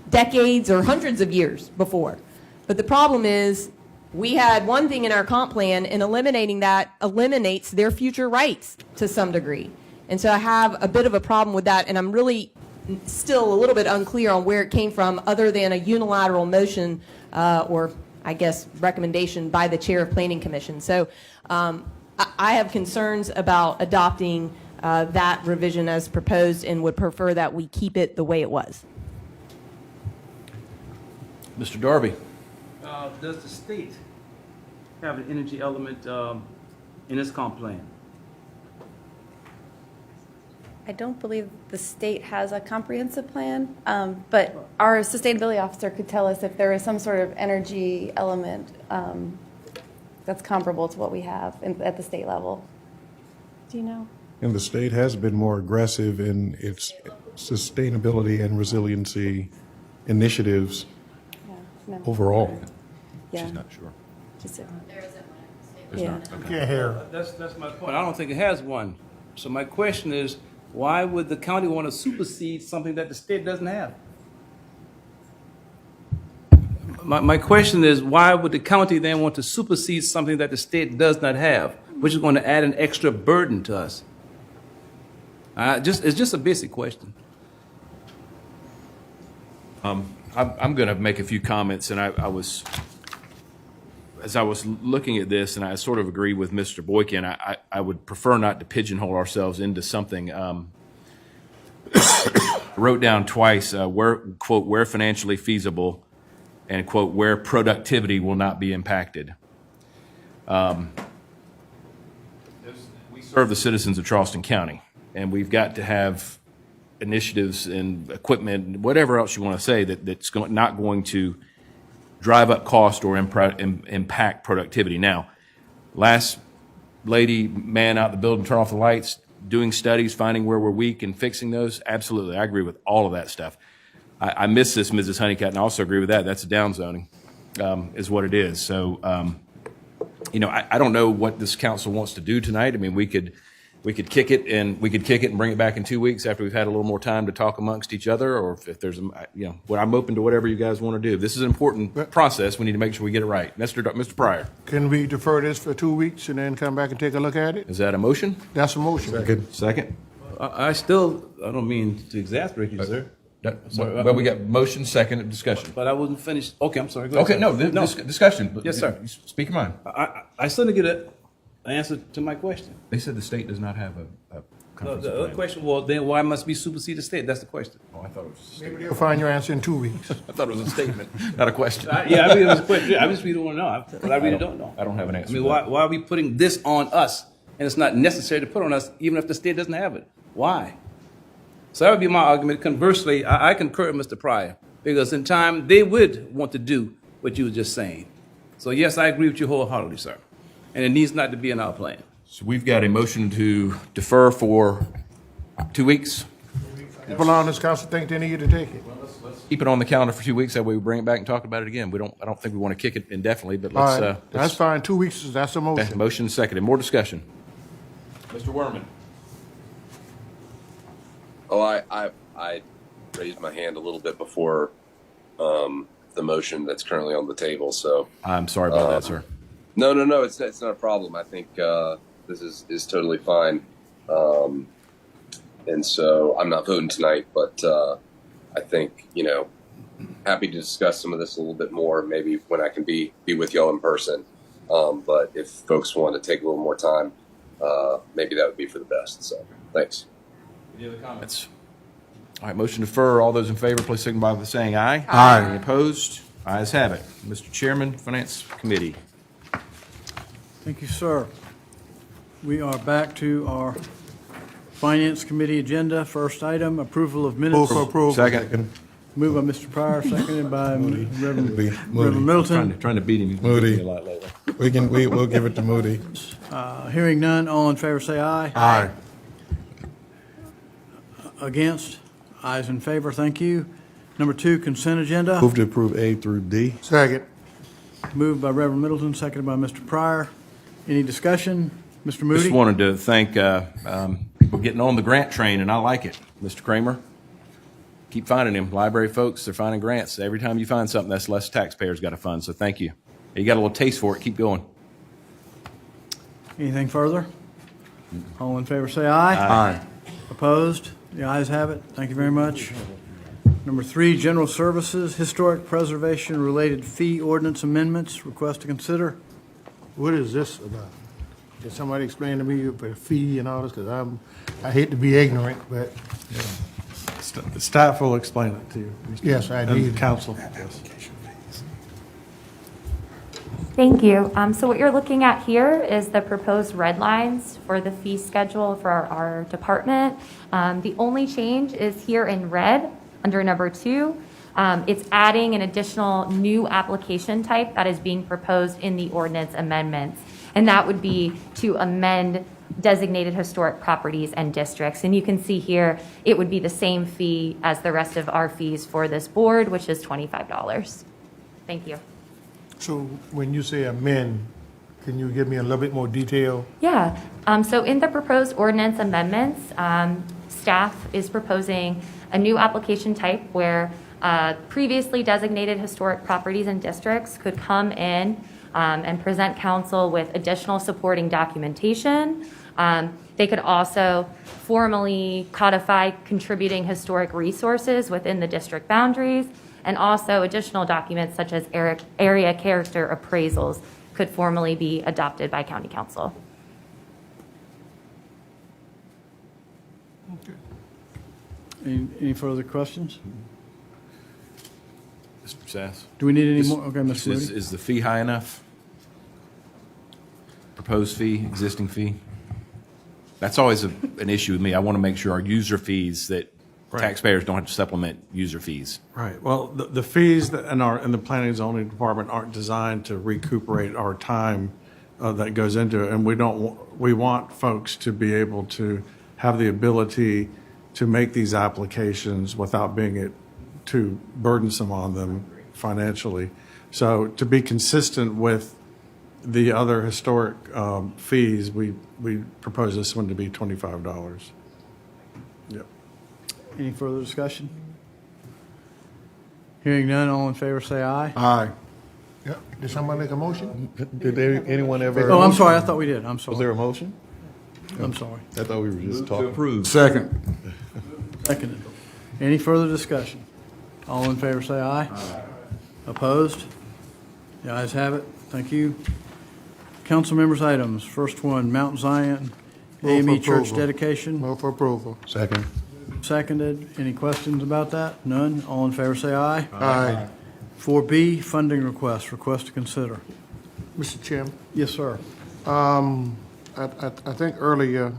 decades or hundreds of years before. But the problem is, we had one thing in our comp plan, and eliminating that eliminates their future rights to some degree. And so I have a bit of a problem with that, and I'm really still a little bit unclear on where it came from, other than a unilateral motion or, I guess, recommendation by the chair of Planning Commission. So I have concerns about adopting that revision as proposed, and would prefer that we keep it the way it was. Mr. Darby? Does the state have an energy element in its comp plan? I don't believe the state has a comprehensive plan, but our sustainability officer could tell us if there is some sort of energy element that's comparable to what we have at the state level. Do you know? And the state has been more aggressive in its sustainability and resiliency initiatives Yeah, no. overall. Yeah. She's not sure. Just, There's yeah. not. Okay. Can't hear. That's my point. I don't think it has one. So my question is, why would the county want to supersede something that the state doesn't have? My question is, why would the county then want to supersede something that the state does not have, which is going to add an extra burden to us? It's just a basic question. I'm going to make a few comments, and as I was looking at this, and I sort of agree with Mr. Boykin, I would prefer not to pigeonhole ourselves into something. I wrote down twice, where, quote, where financially feasible, and, quote, where productivity will not be impacted. We serve the citizens of Charleston County, and we've got to have initiatives and equipment, whatever else you want to say, that's not going to drive up cost or impact productivity. Now, last lady, man out the building, turn off the lights, doing studies, finding where we're weak and fixing those, absolutely. I agree with all of that stuff. I miss this, Mrs. Honeycutt, and I also agree with that. That's a downzoning, is what it is. So, I don't know what this council wants to do tonight. I mean, we could kick it and bring it back in 2 weeks after we've had a little more time to talk amongst each other, or if there's, I'm open to whatever you guys want to do. This is an important process. We need to make sure we get it right. Mr. Pryor. Can we defer this for 2 weeks and then come back and take a look at it? Is that a motion? That's a motion. Second? I don't mean to exasperate you, sir. Well, we got motion, second, discussion. But I wasn't finished. Okay, I'm sorry. Go ahead, Okay, sir. discussion. Yes, sir. Speak your mind. I still didn't get an answer to my question. They said the state does not have a The comprehensive other plan. question, well, then why must we supersede the state? That's the question. Oh, I thought it was a statement. Maybe they'll find your answer in 2 weeks. I thought it was a statement, not a question. I mean, it was a question. I just really don't know. But I really don't know. I don't have an I answer. mean, to that. why are we putting this on us? And it's not necessary to put on us, even if the state doesn't have it. Why? So that would be my argument. Conversely, I concur with Mr. Pryor, because in time, they would want to do what you were just saying. So yes, I agree with you wholeheartedly, sir. And it needs not to be in our plan. So we've got a motion to defer for 2 weeks. People on this council think they need to take it. Keep it on the calendar for 2 weeks. That way we bring it back and talk about it again. I don't think we want to kick it indefinitely, but All let's. right, that's fine. 2 weeks, that's a Okay, motion. motion seconded. More discussion. Mr. Werman. Oh, I raised my hand a little bit before the motion that's currently on the table. So I'm sorry about that, sir. no, it's not a problem. I think this is totally fine. And so I'm not voting tonight, but I think happy to discuss some of this a little bit more. Maybe when I can be with y'all in person. But if folks want to take a little more time, maybe that would be for the best. So thanks. Any other comments? All right, motion to defer. All those in favor, please signify by saying aye. Aye. Any opposed? Ayes have it. Mr. Chairman, Finance Committee. Thank you, sir. We are back to our Finance Committee agenda. First item, approval of Move minutes. for approval. Second. Moved by Mr. Pryor, seconded by Reverend Moody. Middleton. Trying to beat him. He's Moody. beating me a lot lately. We'll give it to Moody. Hearing none, all in favor say aye. Aye. Against? Ayes in favor, thank you. Number 2, consent agenda. Move to approve A through D. Second. Moved by Reverend Middleton, seconded by Mr. Pryor. Any discussion? Mr. Moody? Just wanted to thank, people getting on the grant train, and I like it. Mr. Kramer, keep finding them. Library folks, they're finding grants. Every time you find something, that's less taxpayers got to fund, so thank you. You got a little taste for it, keep going. Anything further? All in favor, say aye. Aye. Opposed? The ayes have it. Thank you very much. Number 3, general services, historic preservation related fee ordinance amendments. Request to consider. What is this about? Can somebody explain to me the fee and all this? Because I hate to be ignorant, but Staff will explain it to you. yes, I And need. council. Thank you. So what you're looking at here is the proposed red lines for the fee schedule for our department. The only change is here in red, under number 2. It's adding an additional new application type that is being proposed in the ordinance amendments. And that would be to amend designated historic properties and districts. And you can see here, it would be the same fee as the rest of our fees for this board, which is $25. Thank you. So when you say amend, can you give me a little bit more detail? Yeah, so in the proposed ordinance amendments, staff is proposing a new application type where previously designated historic properties and districts could come in and present council with additional supporting documentation. They could also formally codify contributing historic resources within the district boundaries, and also additional documents such as area character appraisals could formally be adopted by county council. Any further questions? Mr. Sass? Do we need any more? Okay, Mr. Is Moody. the fee high enough? Proposed fee, existing fee? That's always an issue with me. I want to make sure our user fees, that taxpayers don't have to supplement user fees. Right. Well, the fees that in the planning and zoning department aren't designed to recuperate our time that goes into it. And we want folks to be able to have the ability to make these applications without being too burdensome on them financially. So to be consistent with the other historic fees, we propose this one to be $25. Yep. Any further discussion? Hearing none, all in favor say aye. Aye. Yeah. Did somebody make a motion? Did anyone ever? Oh, I'm sorry, I thought we did. I'm Was there sorry. a motion? I'm sorry. I thought we were just talking. Second. Seconded. Any further discussion? All in favor say aye. Opposed? The ayes have it. Thank you. Council members' items. First one, Mount Zion Move for AME Church approval. dedication. Move for approval. Second. Seconded. Any questions about that? None. All in favor say aye. Aye. 4B, funding request. Request to consider. Mr. Chairman, Yes, sir. I think earlier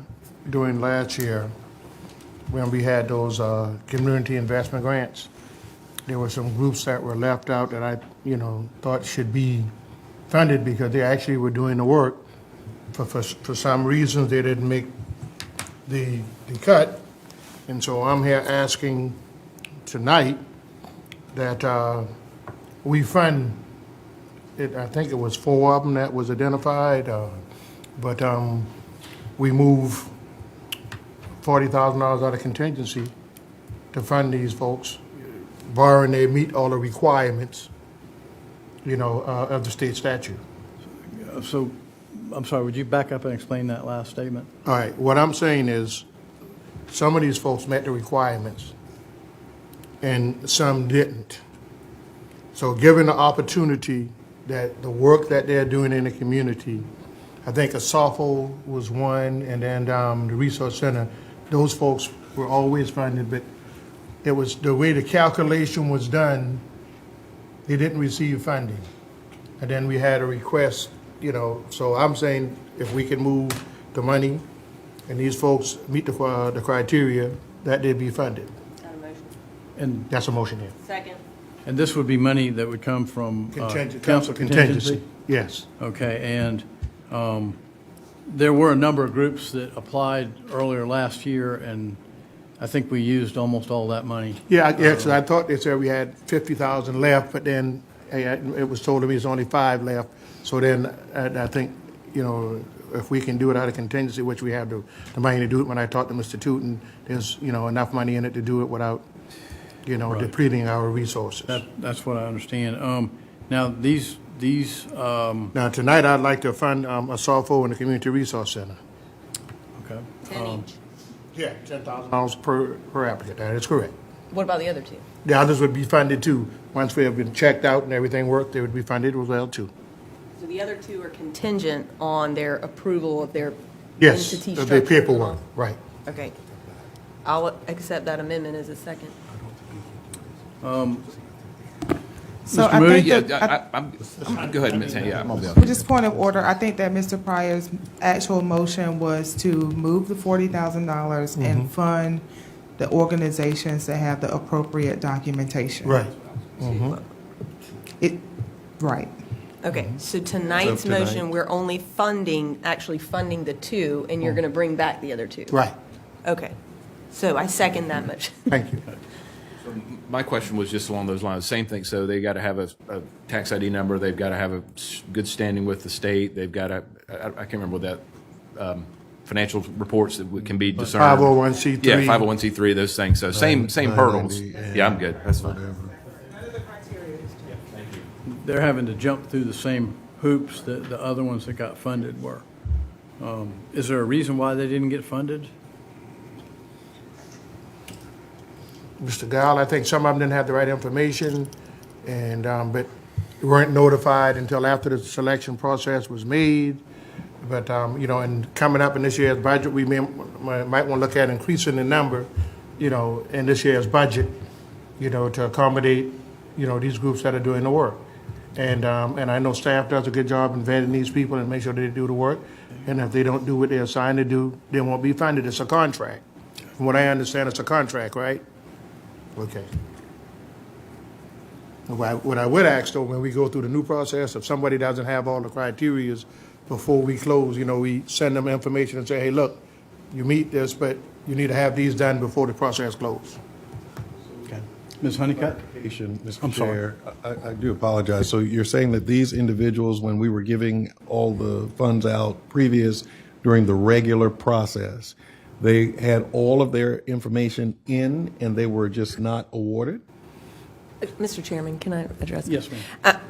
during last year, when we had those community investment grants, there were some groups that were left out that I, thought should be funded because they actually were doing the work. For some reasons, they didn't make the cut. And so I'm here asking tonight that we fund it. I think it was 4 of them that was identified, but we move $40,000 out of contingency to fund these folks, barring they meet all the requirements, of the state statute. So, I'm sorry, would you back up and explain that last statement? All right, what I'm saying is, some of these folks met the requirements, and some didn't. So given the opportunity that the work that they're doing in the community, I think Asafo was one, and then the Resource Center, those folks were always funded, but it was the way the calculation was done, they didn't receive funding. And then we had a request, so I'm saying if we can move the money and these folks meet the criteria, that they'd be funded. And That's a motion here. Second. and this would be money that would come from Contingent- council contingency? Yes. Okay, and there were a number of groups that applied earlier last year, and I think we used almost all that money. Yeah, so I thought they said we had 50,000 left, but then it was told to me it's only 5 left. So then I think, you know, if we can do it out of contingency, which we have the money to do it, when I talked to Mr. Tootin, there's, you know, enough money in it to do it without, you know, depleting our resources. That's what I understand. Now, these, Now, tonight, I'd like to fund a softball in the Community Resource Center. okay. 10 each. Yeah, $10,000 per applicant, that is correct. What about the other two? The others would be funded too. Once we have been checked out and everything worked, they would be funded as well too. So the other two are contingent on their approval of their Yes, entity of structure? the paperwork, right. Okay. I'll accept that amendment as a second. So Mr. I Moody? think Yeah, that, go ahead, Ms. Hand. Yeah, I'm on the with this point of order, I think that Mr. Pryor's actual motion was to move the $40,000 and fund the organizations that have the appropriate documentation. Right. Right. Okay, so tonight's tonight. motion, we're only actually funding the two, and you're going to bring back the other two? Right. Okay. So I second that motion. Thank you. My question was just along those lines. Same thing. So they got to have a tax ID number. They've got to have a good standing with the state. They've got to, I can't remember what that, financial reports that can be discerned. 501c3. Yeah, 501c3, those things. So same hurdles. 990, Yeah, I'm good. That's fine. Whatever. They're having to jump through the same hoops that the other ones that got funded were. Is there a reason why they didn't get funded? Mr. Gall, I think some of them didn't have the right information, and, but weren't notified until after the selection process was made. But, you know, and coming up in this year's budget, we might want to look at increasing the number, you know, in this year's budget, you know, to accommodate, you know, these groups that are doing the work. And I know staff does a good job in vetting these people and make sure they do the work. And if they don't do what they're assigned to do, they won't be funded. It's a contract. From what I understand, it's a contract, right? Okay. What I would ask, though, when we go through the new process, if somebody doesn't have all the criterias before we close, you know, we send them information and say, hey, look, you meet this, but you need to have these done before the process closes. Okay. Ms. Honeycutt? Mr. I'm sorry. Chair, I do apologize. So you're saying that these individuals, when we were giving all the funds out during the regular process, they had all of their information in and they were just not awarded? Mr. Chairman, can I address? Yes, ma'am.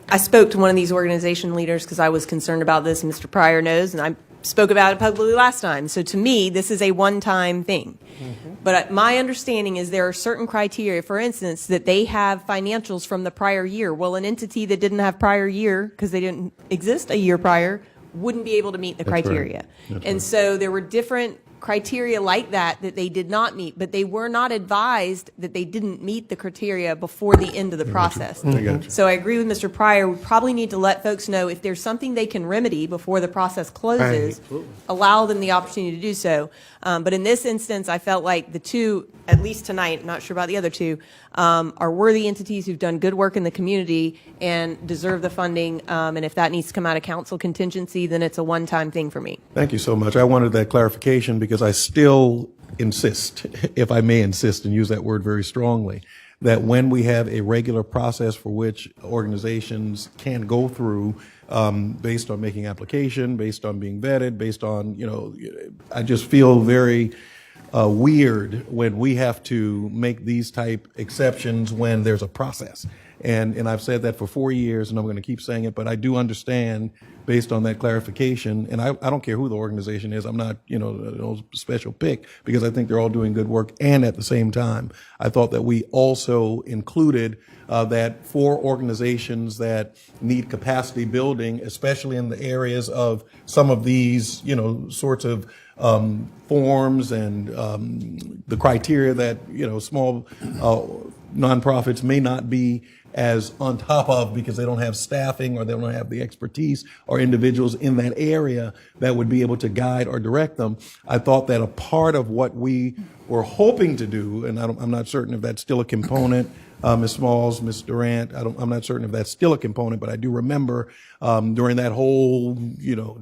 I spoke to one of these organization leaders because I was concerned about this, and Mr. Pryor knows, and I spoke about it publicly last time. So to me, this is a one-time thing. But my understanding is there are certain criteria, for instance, that they have financials from the prior year. Well, an entity that didn't have prior year, because they didn't exist a year prior, wouldn't be able to meet the That's right. criteria. And so there were different criteria like that they did not meet, but they were not advised that they didn't meet the criteria before the end of the process. I got you. So I agree with Mr. Pryor. We probably need to let folks know if there's something they can remedy before the process closes, allow them the opportunity to do so. But in this instance, I felt like the two, at least tonight, not sure about the other two, are worthy entities who've done good work in the community and deserve the funding. And if that needs to come out of council contingency, then it's a one-time thing for me. Thank you so much. I wanted that clarification because I still insist, if I may insist and use that word very strongly, that when we have a regular process for which organizations can go through based on making application, based on being vetted, based on, you know, I just feel very weird when we have to make these type exceptions when there's a process. And I've said that for 4 years, and I'm going to keep saying it, but I do understand, based on that clarification, and I don't care who the organization is, I'm not, you know, no special pick, because I think they're all doing good work, and at the same time, I thought that we also included that for organizations that need capacity building, especially in the areas of some of these, you know, sorts of forms and the criteria that, you know, small nonprofits may not be as on top of because they don't have staffing or they don't have the expertise or individuals in that area that would be able to guide or direct them. I thought that a part of what we were hoping to do, and I'm not certain if that's still a component Ms. Smalls, Ms. Durant. I'm not certain if that's still a component, but I do remember during that whole,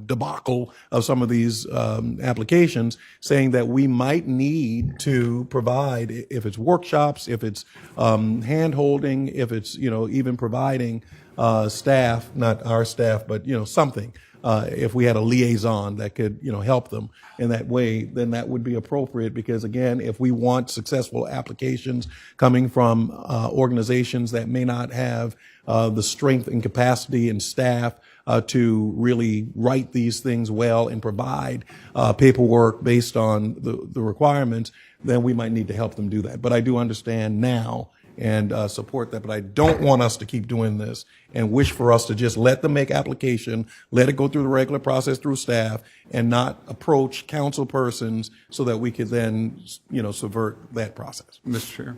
debacle of some of these applications, saying that we might need to provide, if it's workshops, if it's hand-holding, if it's, even providing staff, not our staff, but, something. If we had a liaison that could, help them in that way, then that would be appropriate, because again, if we want successful applications coming from organizations that may not have the strength and capacity and staff to really write these things well and provide paperwork based on the requirements, then we might need to help them do that. But I do understand now and support that. But I don't want us to keep doing this and wish for us to just let them make application, let it go through the regular process through staff, and not approach council persons so that we could then, subvert that process. Mr. Chair,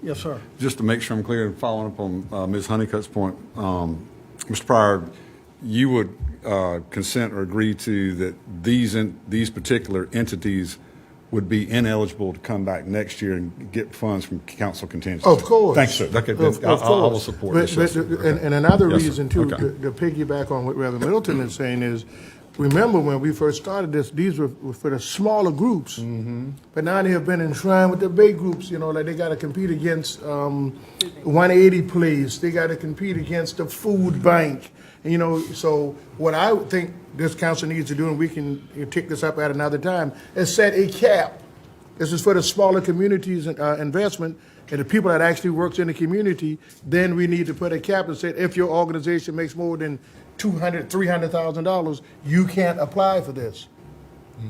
Yes, sir. just to make sure I'm clear, following up on Ms. Honeycutt's point, Mr. Pryor, you would consent or agree to that these particular entities would be ineligible to come back next year and get funds from council contingency? Of course. Thanks, sir. Okay, Of I will course. support But- this. but- Okay. And another Yes, sir. reason too, Okay. to piggyback on what Reverend Middleton is saying is, remember when we first started this, these were for the smaller groups. But now they have been enshrined with the big groups, like they got to compete against 180 Place, they got to compete against the food bank. And, so what I would think this council needs to do, and we can take this up at another time, is set a cap. This is for the smaller communities investment, and the people that actually works in the community. Then we need to put a cap and say, if your organization makes more than $300,000, you can't apply for this.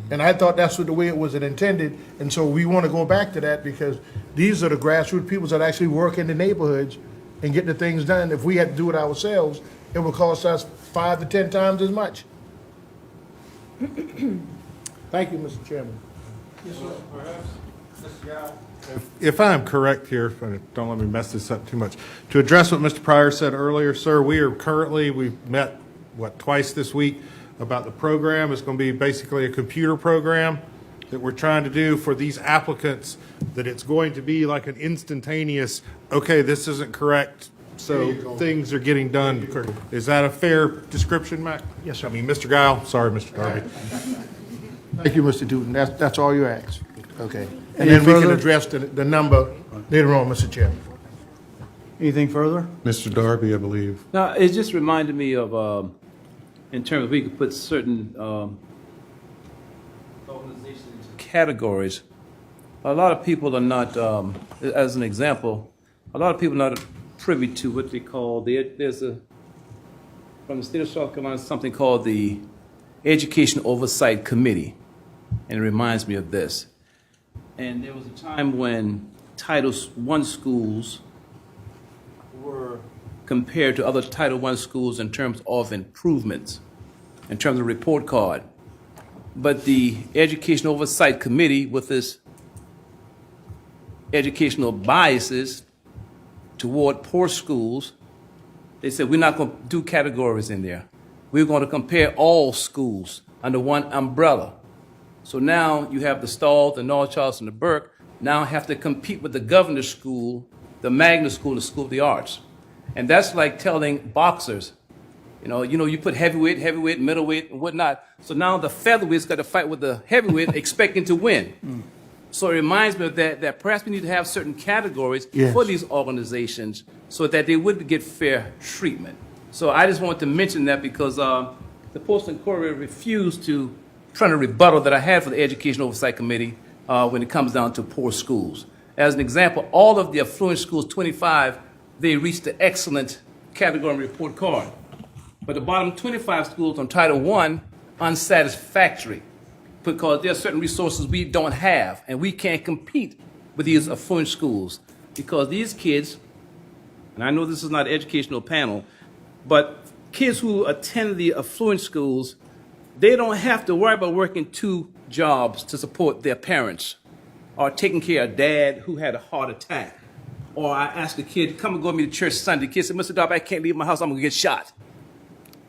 And I thought that's the way it was intended. And so we want to go back to that, because these are the grassroots people that actually work in the neighborhoods and get the things done. If we had to do it ourselves, it would cost us 5 to 10 times as much. Thank you, Mr. Chairman. If I'm correct here, don't let me mess this up too much. To address what Mr. Pryor said earlier, sir, we've met, twice this week about the program. It's going to be basically a computer program that we're trying to do for these applicants, that it's going to be like an instantaneous, okay, this isn't correct, so things are getting done. Is that a fair description, Mac? Yes, sir. I mean, Mr. Guile, sorry, Mr. Darby. Thank you, Mr. Dutton. That's all you asked. Okay. And Any then we can further? address the number later on, Mr. Chairman. Anything further? Mr. Darby, I believe. Now, it just reminded me of, in terms of we could put certain organizations into categories. A lot of people are not, as an example, a lot of people are not privy to what they call, there's from the state of South Carolina, something called the Education Oversight Committee. And it reminds me of this. And there was a time when Title I schools were compared to other Title I schools in terms of improvements, in terms of report card. But the Education Oversight Committee, with its educational biases toward poor schools, they said, we're not going to do categories in there. We're going to compare all schools under one umbrella. So now you have the Stall, the North Charleston, the Burke, now have to compete with the Governor's School, the Magnet School, the School of the Arts. And that's like telling boxers, you put heavyweight, middleweight, and whatnot. So now the featherweight's got to fight with the heavyweight expecting to win. So it reminds me of that perhaps we need to have certain categories for these organizations so that they would get fair treatment. So I just wanted to mention that because the Post and Courier refused to try to rebuttal that I had for the Education Oversight Committee when it comes down to poor schools. As an example, all of the affluent schools, 25, they reached the excellent category and report card. But the bottom 25 schools on Title I, unsatisfactory, because there are certain resources we don't have, and we can't compete with these affluent schools. Because these kids, and I know this is not an educational panel, but kids who attend the affluent schools, they don't have to worry about working 2 jobs to support their parents, or taking care of dad who had a heart attack. Or I ask a kid, come and go with me to church Sunday. The kid said, Mr. Darby, I can't leave my house, I'm going to get shot.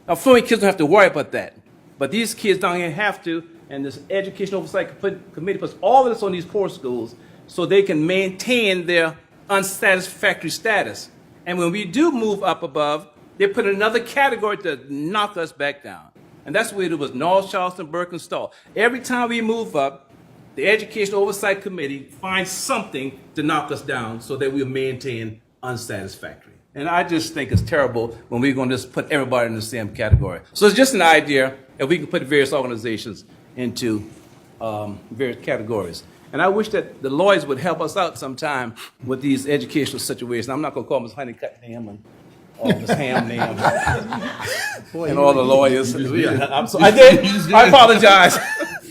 Affluent kids don't have to worry about that. But these kids down here have to, and this Education Oversight Committee puts all of this on these poor schools so they can maintain their unsatisfactory status. And when we do move up above, they put another category to knock us back down. And that's the way it was North Charleston, Burke, and Stall. Every time we move up, the Education Oversight Committee finds something to knock us down so that we'll maintain unsatisfactory. And I just think it's terrible when we're going to just put everybody in the same category. So it's just an idea if we can put various organizations into various categories. And I wish that the lawyers would help us out sometime with these educational situations. I'm not going to call Ms. Honeycutt Ham and all Ms. Ham name and all the lawyers. I did. I apologize.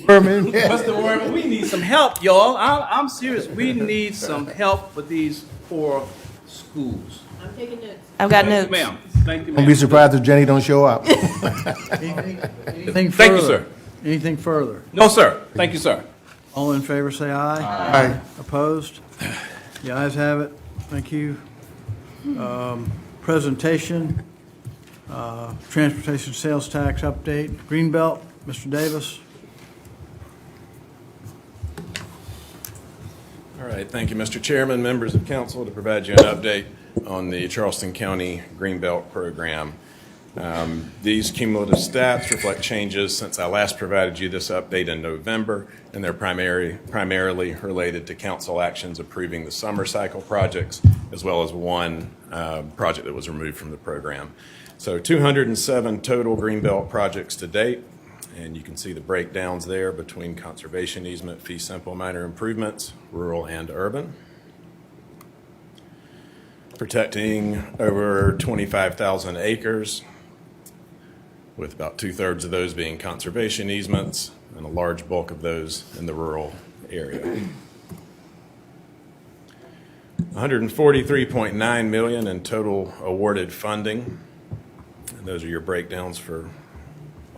Mr. Werman, we need some help, y'all. I'm serious. We need some help with these poor schools. I'm taking notes. I've got notes. Ma'am. Thank you, Don't ma'am. be surprised if Jenny don't show up. Anything further? Thank you, sir. Anything further? No, sir. Thank you, sir. All in favor, say aye. Aye. Opposed? The ayes have it. Thank you. Presentation, transportation sales tax update, Greenbelt, Mr. Davis. All right, thank you, Mr. Chairman, members of council, to provide you an update on the Charleston County Greenbelt program. These cumulative stats reflect changes since I last provided you this update in November, and they're primarily related to council actions approving the summer cycle projects, as well as one project that was removed from the program. So 207 total Greenbelt projects to date, and you can see the breakdowns there between conservation easement, fee simple minor improvements, rural and urban. Protecting over 25,000 acres, with about 2/3 of those being conservation easements and a large bulk of those in the rural area. $143.9 million in total awarded funding. And those are your breakdowns for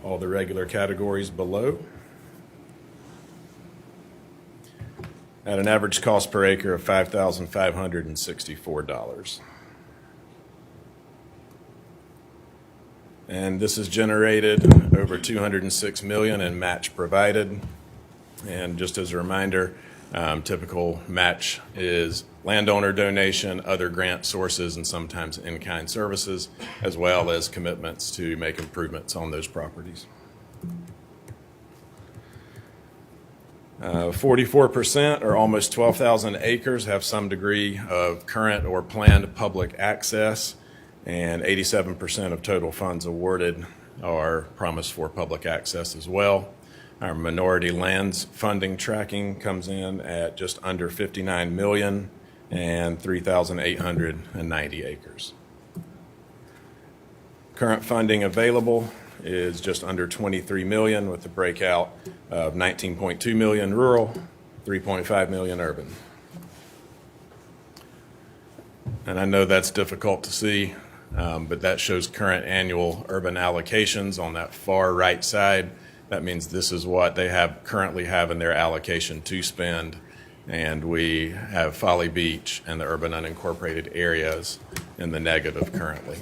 all the regular categories below. At an average cost per acre of $5,564. And this has generated over $206 million in match provided. And just as a reminder, typical match is landowner donation, other grant sources, and sometimes in-kind services, as well as commitments to make improvements on those properties. 44%, or almost 12,000 acres, have some degree of current or planned public access, and 87% of total funds awarded are promised for public access as well. Our minority lands funding tracking comes in at just under 59 million and 3,890 acres. Current funding available is just under 23 million, with a breakout of 19.2 million rural, 3.5 million urban. And I know that's difficult to see, but that shows current annual urban allocations on that far right side. That means this is what they currently have in their allocation to spend, and we have Folly Beach and the urban unincorporated areas in the negative currently.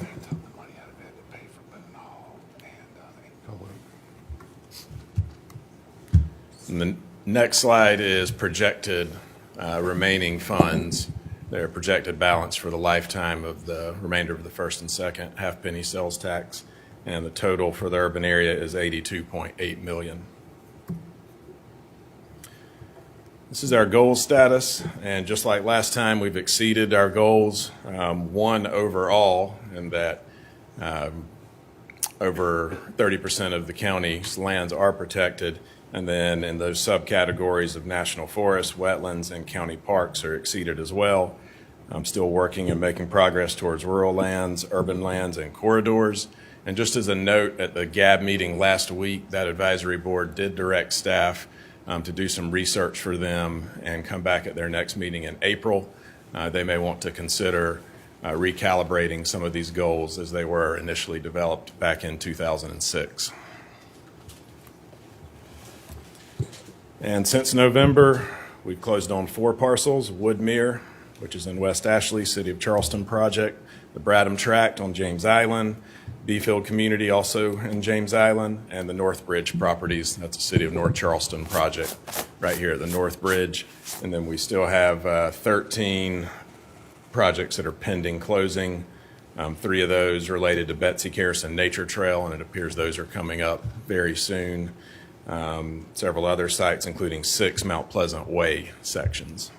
And the next slide is projected remaining funds. Their projected balance for the lifetime of the remainder of the first and second half-penny sales tax, and the total for the urban area is $82.8 million. This is our goal status, and just like last time, we've exceeded our goals. One overall, in that over 30% of the county's lands are protected, and then in those subcategories of national forests, wetlands, and county parks are exceeded as well. I'm still working and making progress towards rural lands, urban lands, and corridors. And just as a note, at the GAB meeting last week, that advisory board did direct staff to do some research for them and come back at their next meeting in April. They may want to consider recalibrating some of these goals as they were initially developed back in 2006. And since November, we've closed on 4 parcels: Woodmere, which is in West Ashley, City of Charleston project, the Bradham Tract on James Island, Beefield Community also in James Island, and the North Bridge properties. That's a City of North Charleston project right here at the North Bridge. And then we still have 13 projects that are pending closing. 3 of those related to Betsy Carson Nature Trail, and it appears those are coming up very soon. Several other sites, including 6 Mount Pleasant Way sections.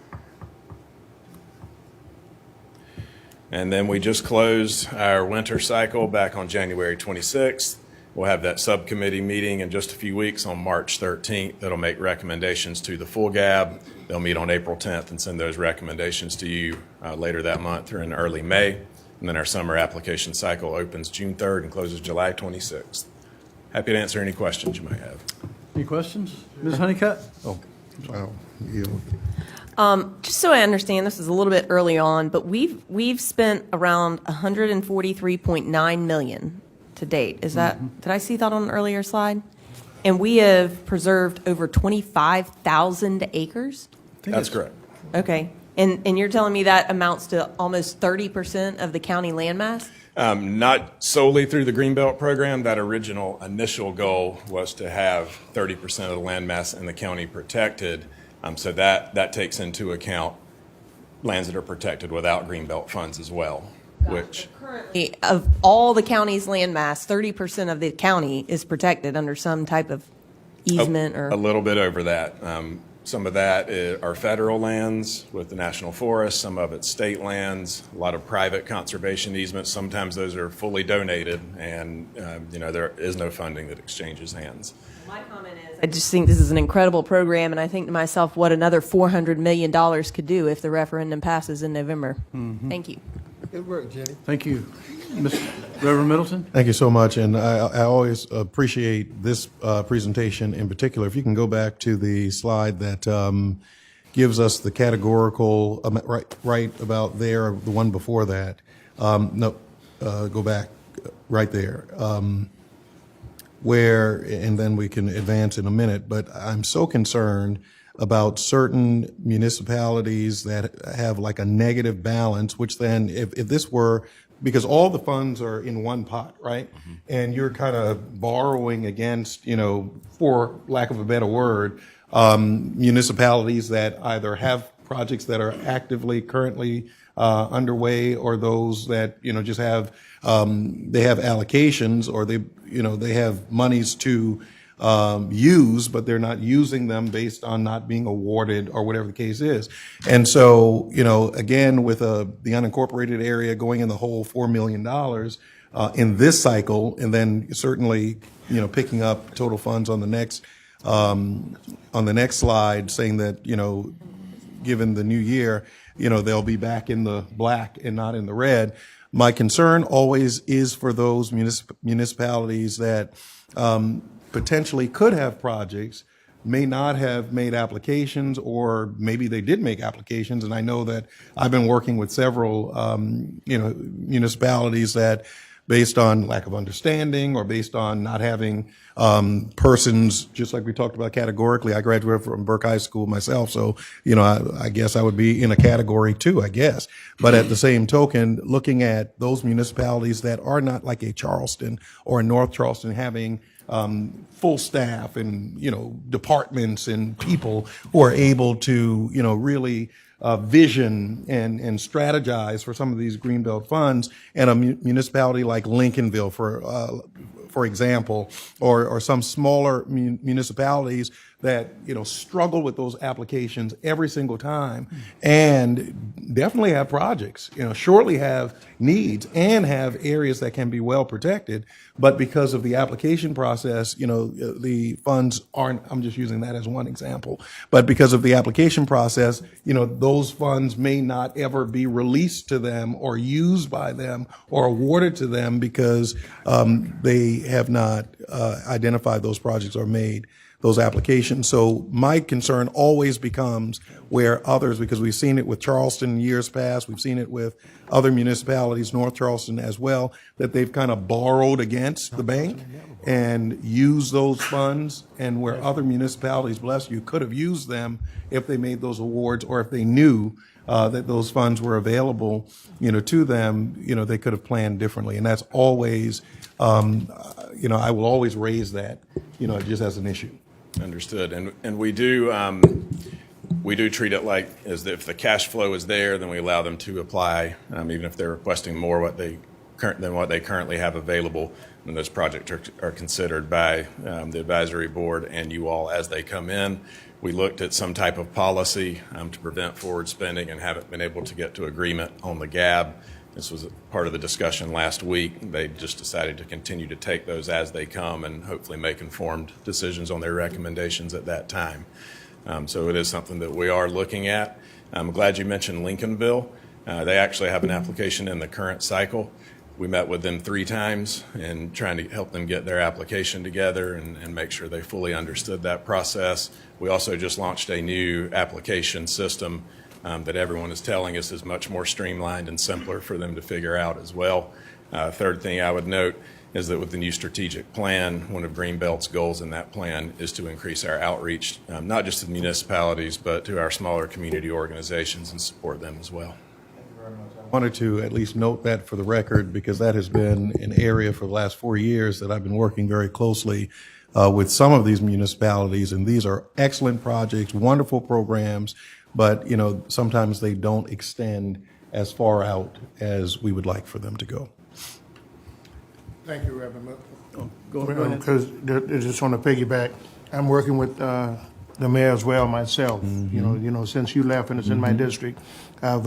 And then we just closed our winter cycle back on January 26th. We'll have that subcommittee meeting in just a few weeks on March 13th. That'll make recommendations to the full GAB. They'll meet on April 10th and send those recommendations to you later that month or in early May. And then our summer application cycle opens June 3rd and closes July 26th. Happy to answer any questions you may have. Any questions? Ms. Honeycutt? Oh, wow. You- Just so I understand, this is a little bit early on, but we've spent around 143.9 million to date. Is that, did I see that on an earlier slide? And we have preserved over 25,000 acres? That's correct. Okay. And you're telling me that amounts to almost 30% of the county landmass? Not solely through the Greenbelt program. That original initial goal was to have 30% of the landmass in the county protected. So that takes into account lands that are protected without Greenbelt funds as well, which Currently, of all the county's landmass, 30% of the county is protected under some type of easement or? a little bit over that. Some of that are federal lands with the National Forest, some of it's state lands, a lot of private conservation easements. Sometimes those are fully donated, and there is no funding that exchanges hands. My comment is, I just think this is an incredible program, and I think to myself what another $400 million could do if the referendum passes in November. Thank you. Good work, Jenny. Thank you. Reverend Middleton? Thank you so much, and I always appreciate this presentation in particular. If you can go back to the slide that gives us the categorical, right about there, the one before that. No, go back right there. Where, and then we can advance in a minute, but I'm so concerned about certain municipalities that have like a negative balance, which then if this were, because all the funds are in one pot, right? And you're kind of borrowing against, for lack of a better word, municipalities that either have projects that are actively currently underway, or those that, just have, they have allocations, or they have monies to use, but they're not using them based on not being awarded or whatever the case is. And so, again, with the unincorporated area going in the whole $4 million in this cycle, and then certainly, picking up total funds on the next slide, saying that, given the new year, they'll be back in the black and not in the red. My concern always is for those municipalities that potentially could have projects, may not have made applications, or maybe they did make applications. And I know that I've been working with several, municipalities that, based on lack of understanding or based on not having persons, just like we talked about categorically. I graduated from Burke High School myself, so, I guess I would be in a category too, I guess. But at the same token, looking at those municipalities that are not like a Charleston or a North Charleston having full staff and, departments and people who are able to, really vision and strategize for some of these Greenbelt funds, and a municipality like Lincolnville, for example, or some smaller municipalities that, struggle with those applications every single time, and definitely have projects, surely have needs and have areas that can be well protected, but because of the application process, the funds aren't, I'm just using that as one example, but because of the application process, those funds may not ever be released to them or used by them or awarded to them because they have not identified those projects or made those applications. So my concern always becomes where others, because we've seen it with Charleston in years past, we've seen it with other municipalities, North Charleston as well, that they've kind of borrowed against the bank and used those funds, and where other municipalities, bless you, could have used them if they made those awards, or if they knew that those funds were available, to them, they could have planned differently. And that's always, I will always raise that, just as an issue. Understood. And we do, We do treat it like as if the cash flow is there, then we allow them to apply, even if they're requesting more than what they currently have available. And those projects are considered by the advisory board and you all as they come in. We looked at some type of policy to prevent forward spending and haven't been able to get to agreement on the GAB. This was part of the discussion last week. They just decided to continue to take those as they come and hopefully make informed decisions on their recommendations at that time. So it is something that we are looking at. I'm glad you mentioned Lincolnville. They actually have an application in the current cycle. We met with them 3 times and trying to help them get their application together and make sure they fully understood that process. We also just launched a new application system that everyone is telling us is much more streamlined and simpler for them to figure out as well. Third thing I would note is that with the new strategic plan, one of Greenbelt's goals in that plan is to increase our outreach, not just to the municipalities, but to our smaller community organizations and support them as well. Wanted to at least note that for the record, because that has been an area for the last 4 years that I've been working very closely with some of these municipalities, and these are excellent projects, wonderful programs, but sometimes they don't extend as far out as we would like for them to go. Thank you, Reverend. Go ahead. Because I just want to piggyback. I'm working with the mayor as well myself. Since you left and it's in my district, I've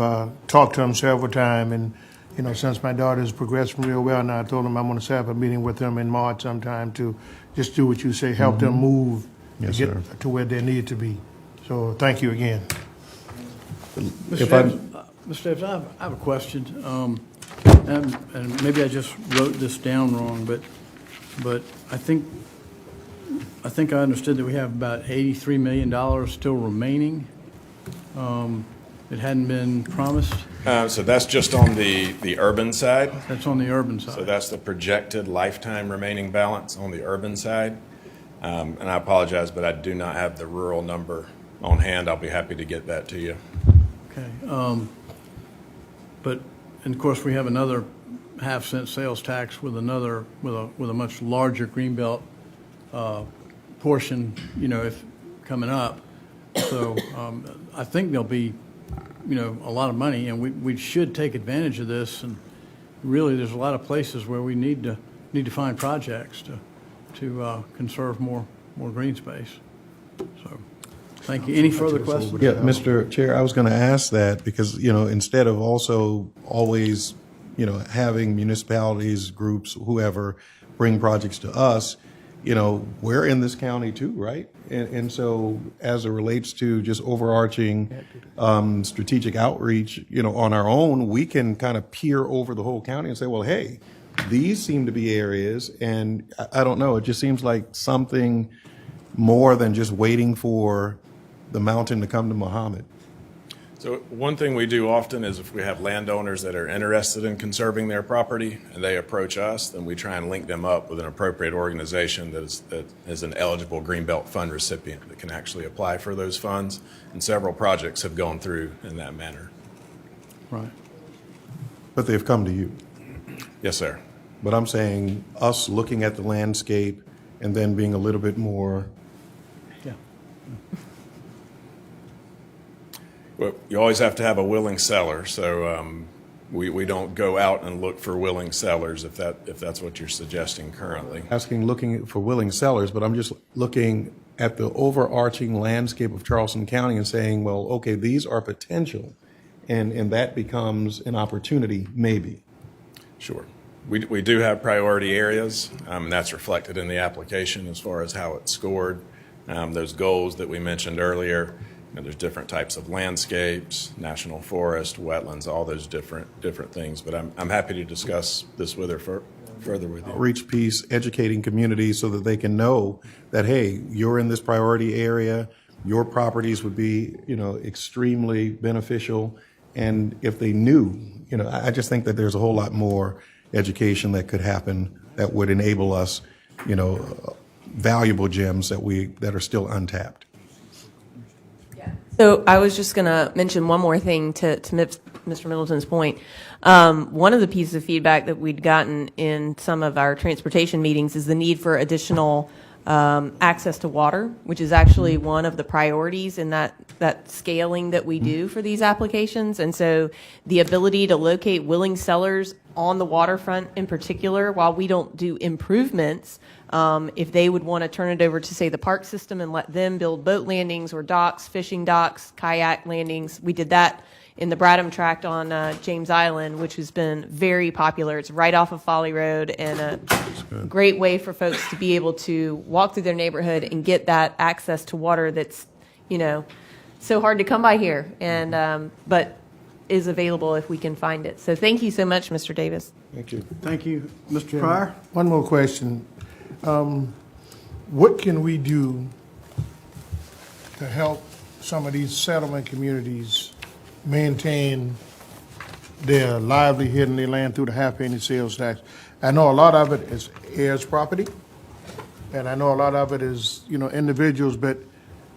talked to him several times, and since my daughter's progressing real well now, I told him I'm going to set up a meeting with them in March sometime to just do what you say, help them move to get to where they need to be. So thank you again. Mr. Davis, I have a question, and maybe I just wrote this down wrong, but I think I understood that we have about $83 million still remaining. It hadn't been promised. So that's just on the urban side. That's on the urban side. So that's the projected lifetime remaining balance on the urban side. And I apologize, but I do not have the rural number on hand. I'll be happy to get that to you. Okay. And of course, we have another half-cent sales tax with a much larger Greenbelt portion, if coming up. So I think there'll be, a lot of money, and we should take advantage of this. And really, there's a lot of places where we need to find projects to conserve more green space. So, thank you. Any further questions? Yeah, Mr. Chair, I was going to ask that because, instead of also always, having municipalities, groups, whoever bring projects to us, we're in this county too, right? And so as it relates to just overarching strategic outreach, on our own, we can kind of peer over the whole county and say, well, hey, these seem to be areas, and I don't know, it just seems like something more than just waiting for the mountain to come to Muhammad. So one thing we do often is if we have landowners that are interested in conserving their property and they approach us, then we try and link them up with an appropriate organization that is an eligible Greenbelt Fund recipient that can actually apply for those funds. And several projects have gone through in that manner. Right. But they've come to you. Yes, sir. But I'm saying us looking at the landscape and then being a little bit more. Yeah. Well, you always have to have a willing seller, so we don't go out and look for willing sellers if that's what you're suggesting currently. Looking for willing sellers, but I'm just looking at the overarching landscape of Charleston County and saying, well, okay, these are potential, and that becomes an opportunity, maybe. Sure. We do have priority areas, and that's reflected in the application as far as how it's scored. Those goals that we mentioned earlier. There's different types of landscapes, national forest, wetlands, all those different things. But I'm happy to discuss this with her further with you. Outreach piece, educating communities so that they can know that, hey, you're in this priority area, your properties would be, extremely beneficial. And if they knew, I just think that there's a whole lot more education that could happen that would enable us, valuable gems that are still untapped. So I was just going to mention one more thing to Mr. Middleton's point. One of the pieces of feedback that we'd gotten in some of our transportation meetings is the need for additional access to water, which is actually one of the priorities in that scaling that we do for these applications. And so the ability to locate willing sellers on the waterfront in particular, while we don't do improvements, if they would want to turn it over to, say, the park system and let them build boat landings or docks, fishing docks, kayak landings. We did that in the Bradham Tract on James Island, which has been very popular. It's right off of Folly Road and a great way for folks to be able to walk through their neighborhood and get that access to water that's, so hard to come by here, and but is available if we can find it. So thank you so much, Mr. Davis. Thank you. Thank you. Mr. Pryor? One more question. What can we do to help some of these settlement communities maintain their livelihood and their land through the half-penny sales tax? I know a lot of it is heirs property, and I know a lot of it is, individuals, but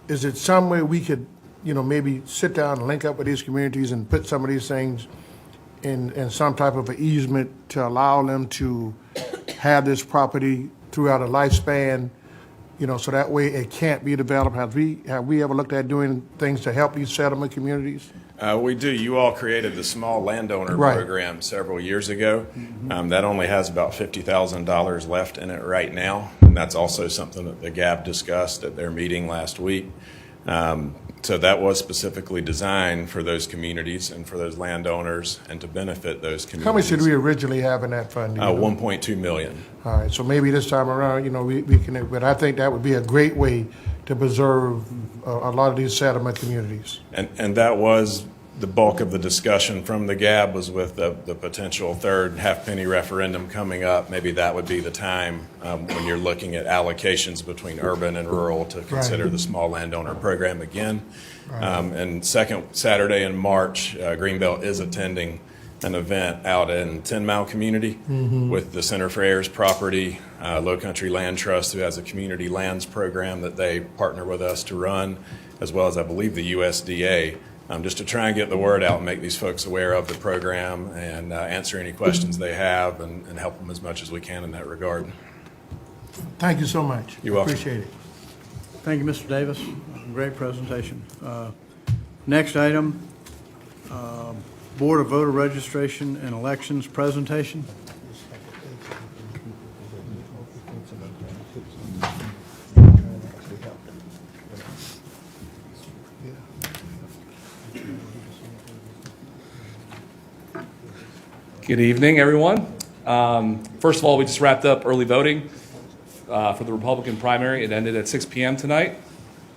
is it some way we could, maybe sit down and link up with these communities and put some of these things in some type of an easement to allow them to have this property throughout a lifespan, so that way it can't be developed? Have we ever looked at doing things to help these settlement communities? We do. You all created the small landowner program several years ago. That only has about $50,000 left in it right now. And that's also something that the GAB discussed at their meeting last week. So that was specifically designed for those communities and for those landowners and to benefit those communities. How much did we originally have in that fund? $1.2 million. All right, so maybe this time around, we can, but I think that would be a great way to preserve a lot of these settlement communities. And that was the bulk of the discussion from the GAB, was with the potential third half-penny referendum coming up. Maybe that would be the time when you're looking at allocations between urban and rural to consider the small landowner program again. And second Saturday in March, Greenbelt is attending an event out in 10 Mile community with the Center for Heirs Property, Low Country Land Trust, who has a community lands program that they partner with us to run, as well as, I believe, the USDA, just to try and get the word out and make these folks aware of the program and answer any questions they have and help them as much as we can in that regard. Thank you so much. You're welcome. Appreciate it. Thank you, Mr. Davis. Great presentation. Next item, Board of Voter Registration and Elections presentation. Good evening, everyone. First of all, we just wrapped up early voting for the Republican primary. It ended at 6 p.m. tonight.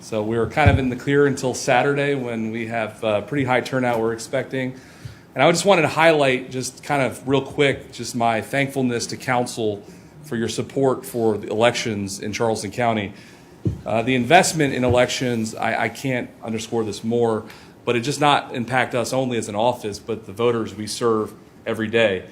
So we're kind of in the clear until Saturday, when we have pretty high turnout we're expecting. And I just wanted to highlight, just kind of real quick, just my thankfulness to council for your support for the elections in Charleston County. The investment in elections, I can't underscore this more, but it does not impact us only as an office, but the voters we serve every day.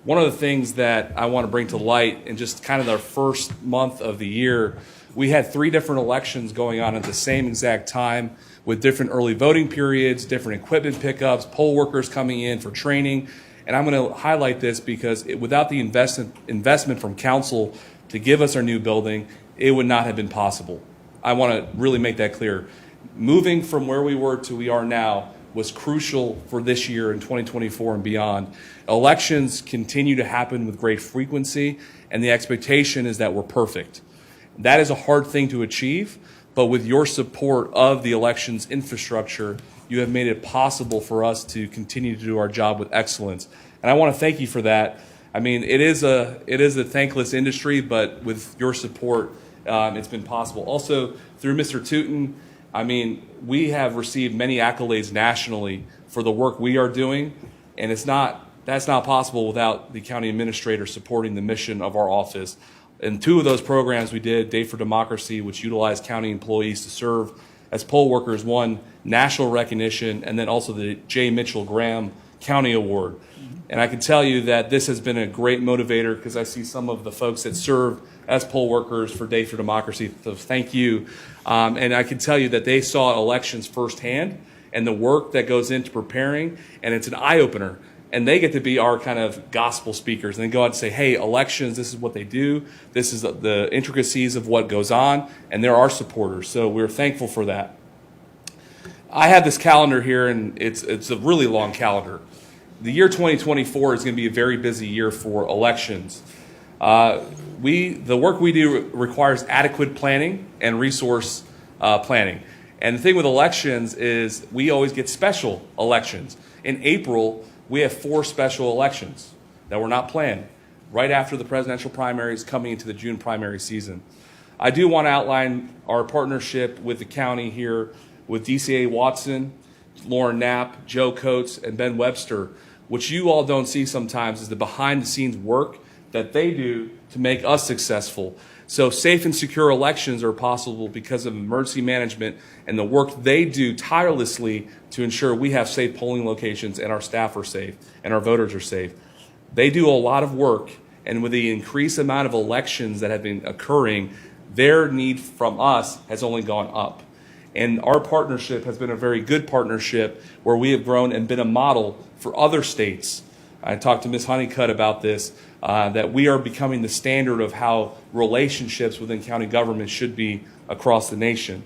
One of the things that I want to bring to light in just kind of our first month of the year, we had 3 different elections going on at the same exact time, with different early voting periods, different equipment pickups, poll workers coming in for training. And I'm going to highlight this because without the investment from council to give us our new building, it would not have been possible. I want to really make that clear. Moving from where we were to we are now was crucial for this year in 2024 and beyond. Elections continue to happen with great frequency, and the expectation is that we're perfect. That is a hard thing to achieve, but with your support of the elections infrastructure, you have made it possible for us to continue to do our job with excellence. And I want to thank you for that. I mean, it is a thankless industry, but with your support, it's been possible. Also, through Mr. Tootin, I mean, we have received many accolades nationally for the work we are doing, and that's not possible without the county administrator supporting the mission of our office. And 2 of those programs we did, Day for Democracy, which utilized county employees to serve as poll workers, won national recognition, and then also the J. Mitchell Graham County Award. And I can tell you that this has been a great motivator, because I see some of the folks that serve as poll workers for Day for Democracy, so thank you. And I can tell you that they saw elections firsthand and the work that goes into preparing, and it's an eye-opener. and they get to be our kind of gospel speakers and then go out and say, hey, elections, this is what they do. This is the intricacies of what goes on, and they're our supporters. So we're thankful for that. I have this calendar here, and it's a really long calendar. The year 2024 is going to be a very busy year for elections. The work we do requires adequate planning and resource planning. And the thing with elections is we always get special elections. In April, we have 4 special elections that were not planned, right after the presidential primaries coming into the June primary season. I do want to outline our partnership with the county here with DCA Watson, Lauren Knapp, Joe Coates, and Ben Webster. What you all don't see sometimes is the behind-the-scenes work that they do to make us successful. So safe and secure elections are possible because of emergency management and the work they do tirelessly to ensure we have safe polling locations and our staff are safe and our voters are safe. They do a lot of work, and with the increased amount of elections that have been occurring, their need from us has only gone up. And our partnership has been a very good partnership where we have grown and been a model for other states. I talked to Ms. Honeycutt about this, that we are becoming the standard of how relationships within county government should be across the nation.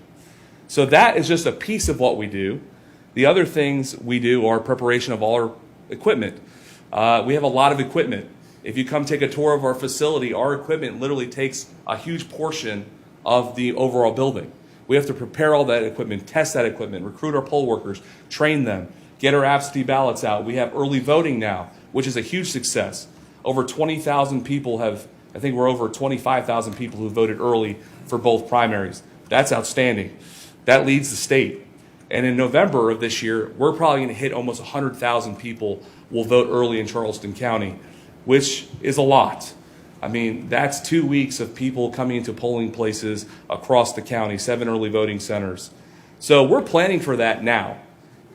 So that is just a piece of what we do. The other things we do are preparation of all our equipment. We have a lot of equipment. If you come take a tour of our facility, our equipment literally takes a huge portion of the overall building. We have to prepare all that equipment, test that equipment, recruit our poll workers, train them, get our absentee ballots out. We have early voting now, which is a huge success. Over 20,000 people I think we're over 25,000 people who voted early for both primaries. That's outstanding. That leads the state. And in November of this year, we're probably going to hit almost 100,000 people will vote early in Charleston County, which is a lot. I mean, that's 2 weeks of people coming into polling places across the county, 7 early voting centers. So we're planning for that now.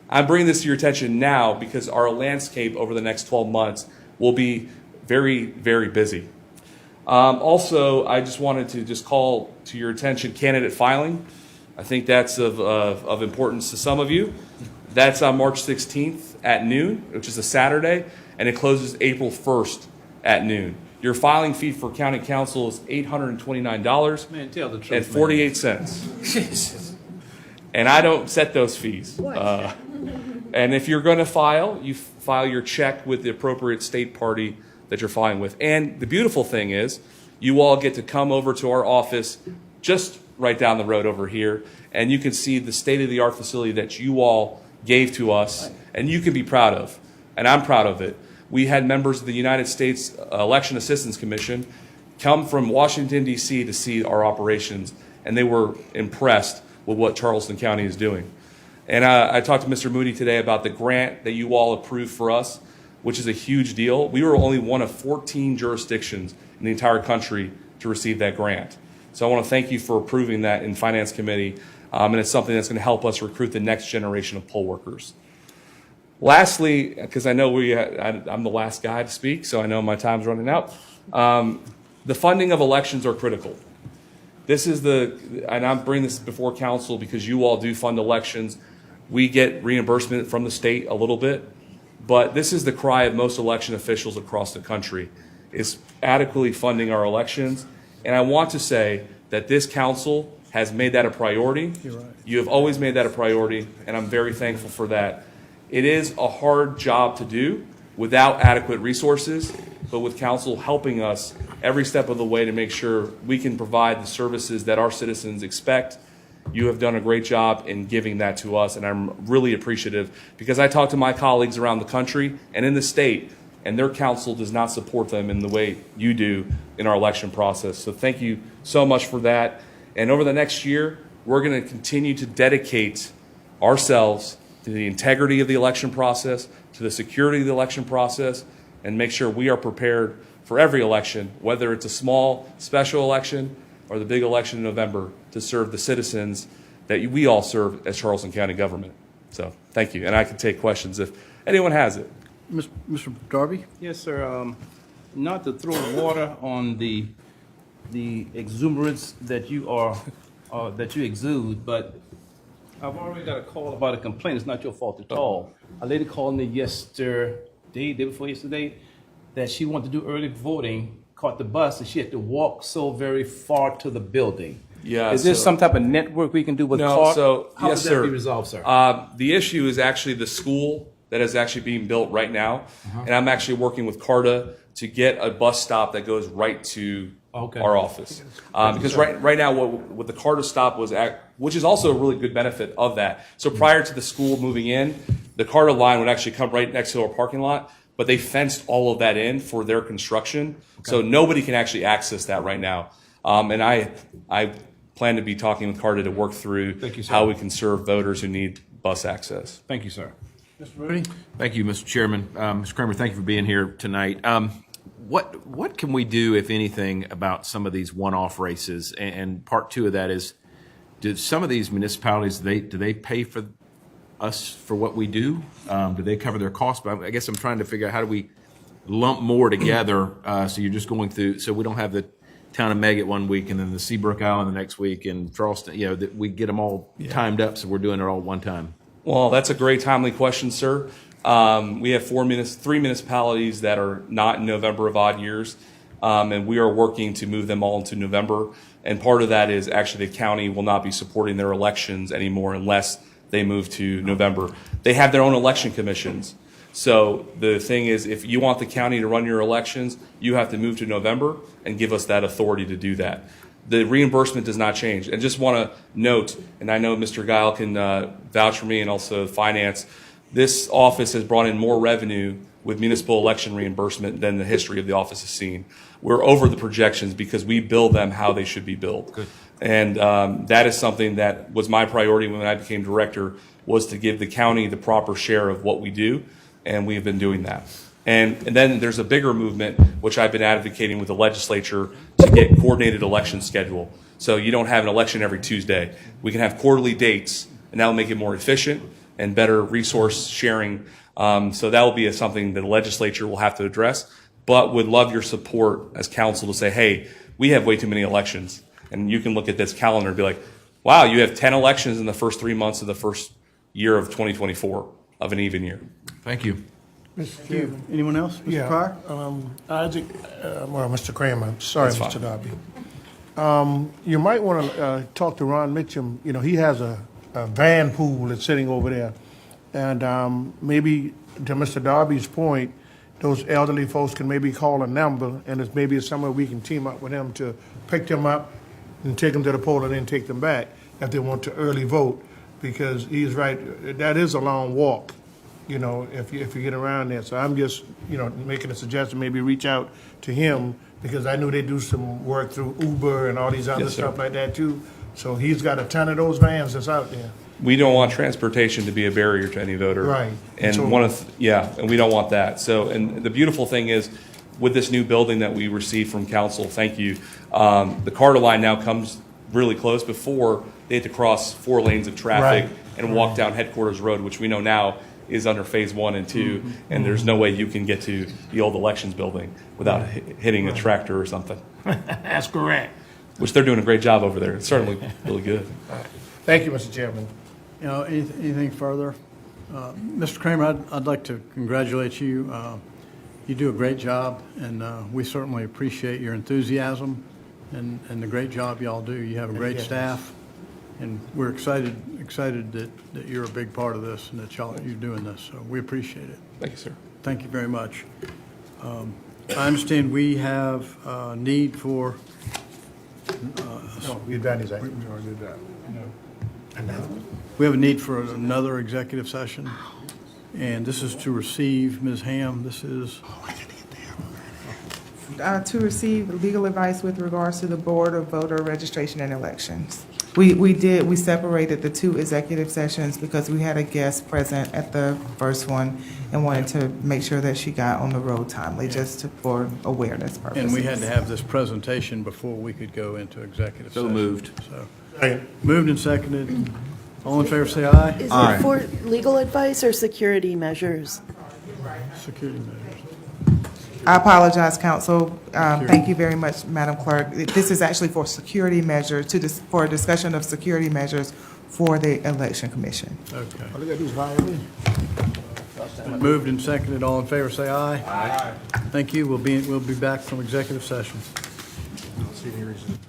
I'm bringing this to your attention now because our landscape over the next 12 months will be very, very busy. Also, I just wanted to just call to your attention candidate filing. I think that's of importance to some of you. That's on March 16th at noon, which is a Saturday, and it closes April 1st at noon. Your filing fee for county council is $829.48. And I don't set those fees. And if you're going to file, you file your check with the appropriate state party that you're filing with. And the beautiful thing is, you all get to come over to our office just right down the road over here, and you can see the state-of-the-art facility that you all gave to us, and you can be proud of. And I'm proud of it. We had members of the United States Election Assistance Commission come from Washington, D.C. to see our operations, and they were impressed with what Charleston County is doing. And I talked to Mr. Moody today about the grant that you all approved for us, which is a huge deal. We were only one of 14 jurisdictions in the entire country to receive that grant. So I want to thank you for approving that in Finance Committee, and it's something that's going to help us recruit the next generation of poll workers. Lastly, because I know I'm the last guy to speak, so I know my time's running out. The funding of elections are critical. This is and I'm bringing this before council because you all do fund elections. We get reimbursement from the state a little bit, but this is the cry of most election officials across the country, is adequately funding our elections. And I want to say that this council has made that a priority. You're right. You have always made that a priority, and I'm very thankful for that. It is a hard job to do without adequate resources, but with council helping us every step of the way to make sure we can provide the services that our citizens expect. You have done a great job in giving that to us, and I'm really appreciative because I talk to my colleagues around the country and in the state, and their council does not support them in the way you do in our election process. So thank you so much for that. And over the next year, we're going to continue to dedicate ourselves to the integrity of the election process, to the security of the election process, and make sure we are prepared for every election, whether it's a small special election or the big election in November, to serve the citizens that we all serve as Charleston County government. So thank you. And I can take questions if anyone has it. Mr. Darby? Yes, sir. Not to throw water on the exuberance that you exude, but I've already got a call about a complaint. It's not your fault at all. A lady called me yesterday day before yesterday, that she wanted to do early voting, caught the bus, and she had to walk so very far to the building. Yeah, Is there so- some type of network we can do with No, CART? so, How yes, would sir. that be resolved, sir? The issue is actually the school that is actually being built right now. Uh-huh. And I'm actually working with CARTA to get a bus stop that goes right to Okay. our office. Because right now, what the CARTA stop was which is also a really good benefit of that. So prior to the school moving in, the CARTA line would actually come right next to our parking lot, but they fenced all of that in for their construction. So nobody can actually access that right now. And I plan to be talking with CARTA to work through Thank you, sir. how we can serve voters who need bus access. Thank you, sir. Mr. Rudy? Thank you, Mr. Chairman. Mr. Kramer, thank you for being here tonight. What can we do, if anything, about some of these one-off races? And part two of that is, do some of these municipalities, do they pay for us for what we do? Do they cover their costs? But I guess I'm trying to figure out, how do we lump more together, so you're just going through, so we don't have the town of Meggett one week and then the Seabrook Island the next week and Charleston, that we get them all timed up so we're doing it all at one time. Well, that's a great timely question, sir. We have three municipalities that are not in November of odd years, and we are working to move them all into November. And part of that is actually the county will not be supporting their elections anymore unless they move to November. They have their own election commissions. So the thing is, if you want the county to run your elections, you have to move to November and give us that authority to do that. The reimbursement does not change. And just want to note, and I know Mr. Guile can vouch for me and also finance, this office has brought in more revenue with municipal election reimbursement than the history of the office has seen. We're over the projections because we bill them how they should be billed. Good. And that is something that was my priority when I became director, was to give the county the proper share of what we do, and we have been doing that. And then there's a bigger movement, which I've been advocating with the legislature, to get coordinated election schedule. So you don't have an election every Tuesday. We can have quarterly dates, and that will make it more efficient and better resource sharing. So that will be something that the legislature will have to address, but would love your support as council to say, hey, we have way too many elections. And you can look at this calendar and be like, wow, you have 10 elections in the first 3 months of the first year of 2024 of an even year. Thank you. Mr. Chairman. Anyone else? Mr. Yeah, Carr? Isaac, well, Mr. Kramer, sorry, That's Mr. fine. Darby. You might want to talk to Ron Mitchum. He has a van pool that's sitting over there. And maybe, to Mr. Darby's point, those elderly folks can maybe call a number, and it's maybe somewhere we can team up with them to pick them up and take them to the poll and then take them back if they want to early vote. Because he's right, that is a long walk, if you get around there. So I'm just, making a suggestion, maybe reach out to him, because I know they do some work through Uber and all these other Yes, sir. stuff like that too. So he's got a ton of those vans that's out there. We don't want transportation to be a barrier to any voter. Right. And So- and we don't want that. So, and the beautiful thing is, with this new building that we received from council, thank you, the CARTA line now comes really close. Before, they had to cross 4 lanes of traffic Right. and walk down Headquarters Road, which we know now is under phase 1 and 2, Mm-hmm. and there's no way you can get to the old elections building without hitting a tractor or something, That's correct. which they're doing a great job over there. It's certainly really good. Thank you, Mr. Chairman. Anything further? Mr. Kramer, I'd like to congratulate you. You do a great job, and we certainly appreciate your enthusiasm and the great job y'all do. You have a great staff, and we're excited that you're a big part of this and that you're doing this. So we appreciate it. Thank you, sir. Thank you very much. I understand we have a need for, No, we've done his act. we have a need for another executive session, and this is to receive, Ms. Ham, this is, To receive legal advice with regards to the Board of Voter Registration and Elections. We separated the 2 executive sessions because we had a guest present at the first one and wanted to make sure that she got on the road timely, for awareness purposes. and we had to have this presentation before we could go into executive So session. moved. So, moved and seconded. All in favor, say aye. Is it for legal advice or security measures? Security measures. I apologize, counsel. Thank you very much, Madam Clerk. This is actually for security measures, for a discussion of security measures for the Election Commission. Okay. All you gotta do is hire me. Moved and seconded. All in favor, say aye. Aye. Thank you. We'll be back from executive session. I don't see any reason.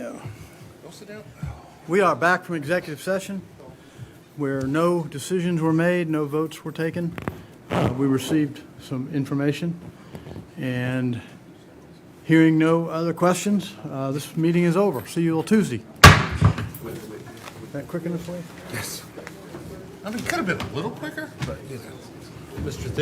Yeah. We are back from executive session where no decisions were made, no votes were taken. We received some information, and hearing no other questions, this meeting is over. See you all Tuesday. That quick enough for you? Yes. I mean, it could have been a little quicker, but, you know. Mr.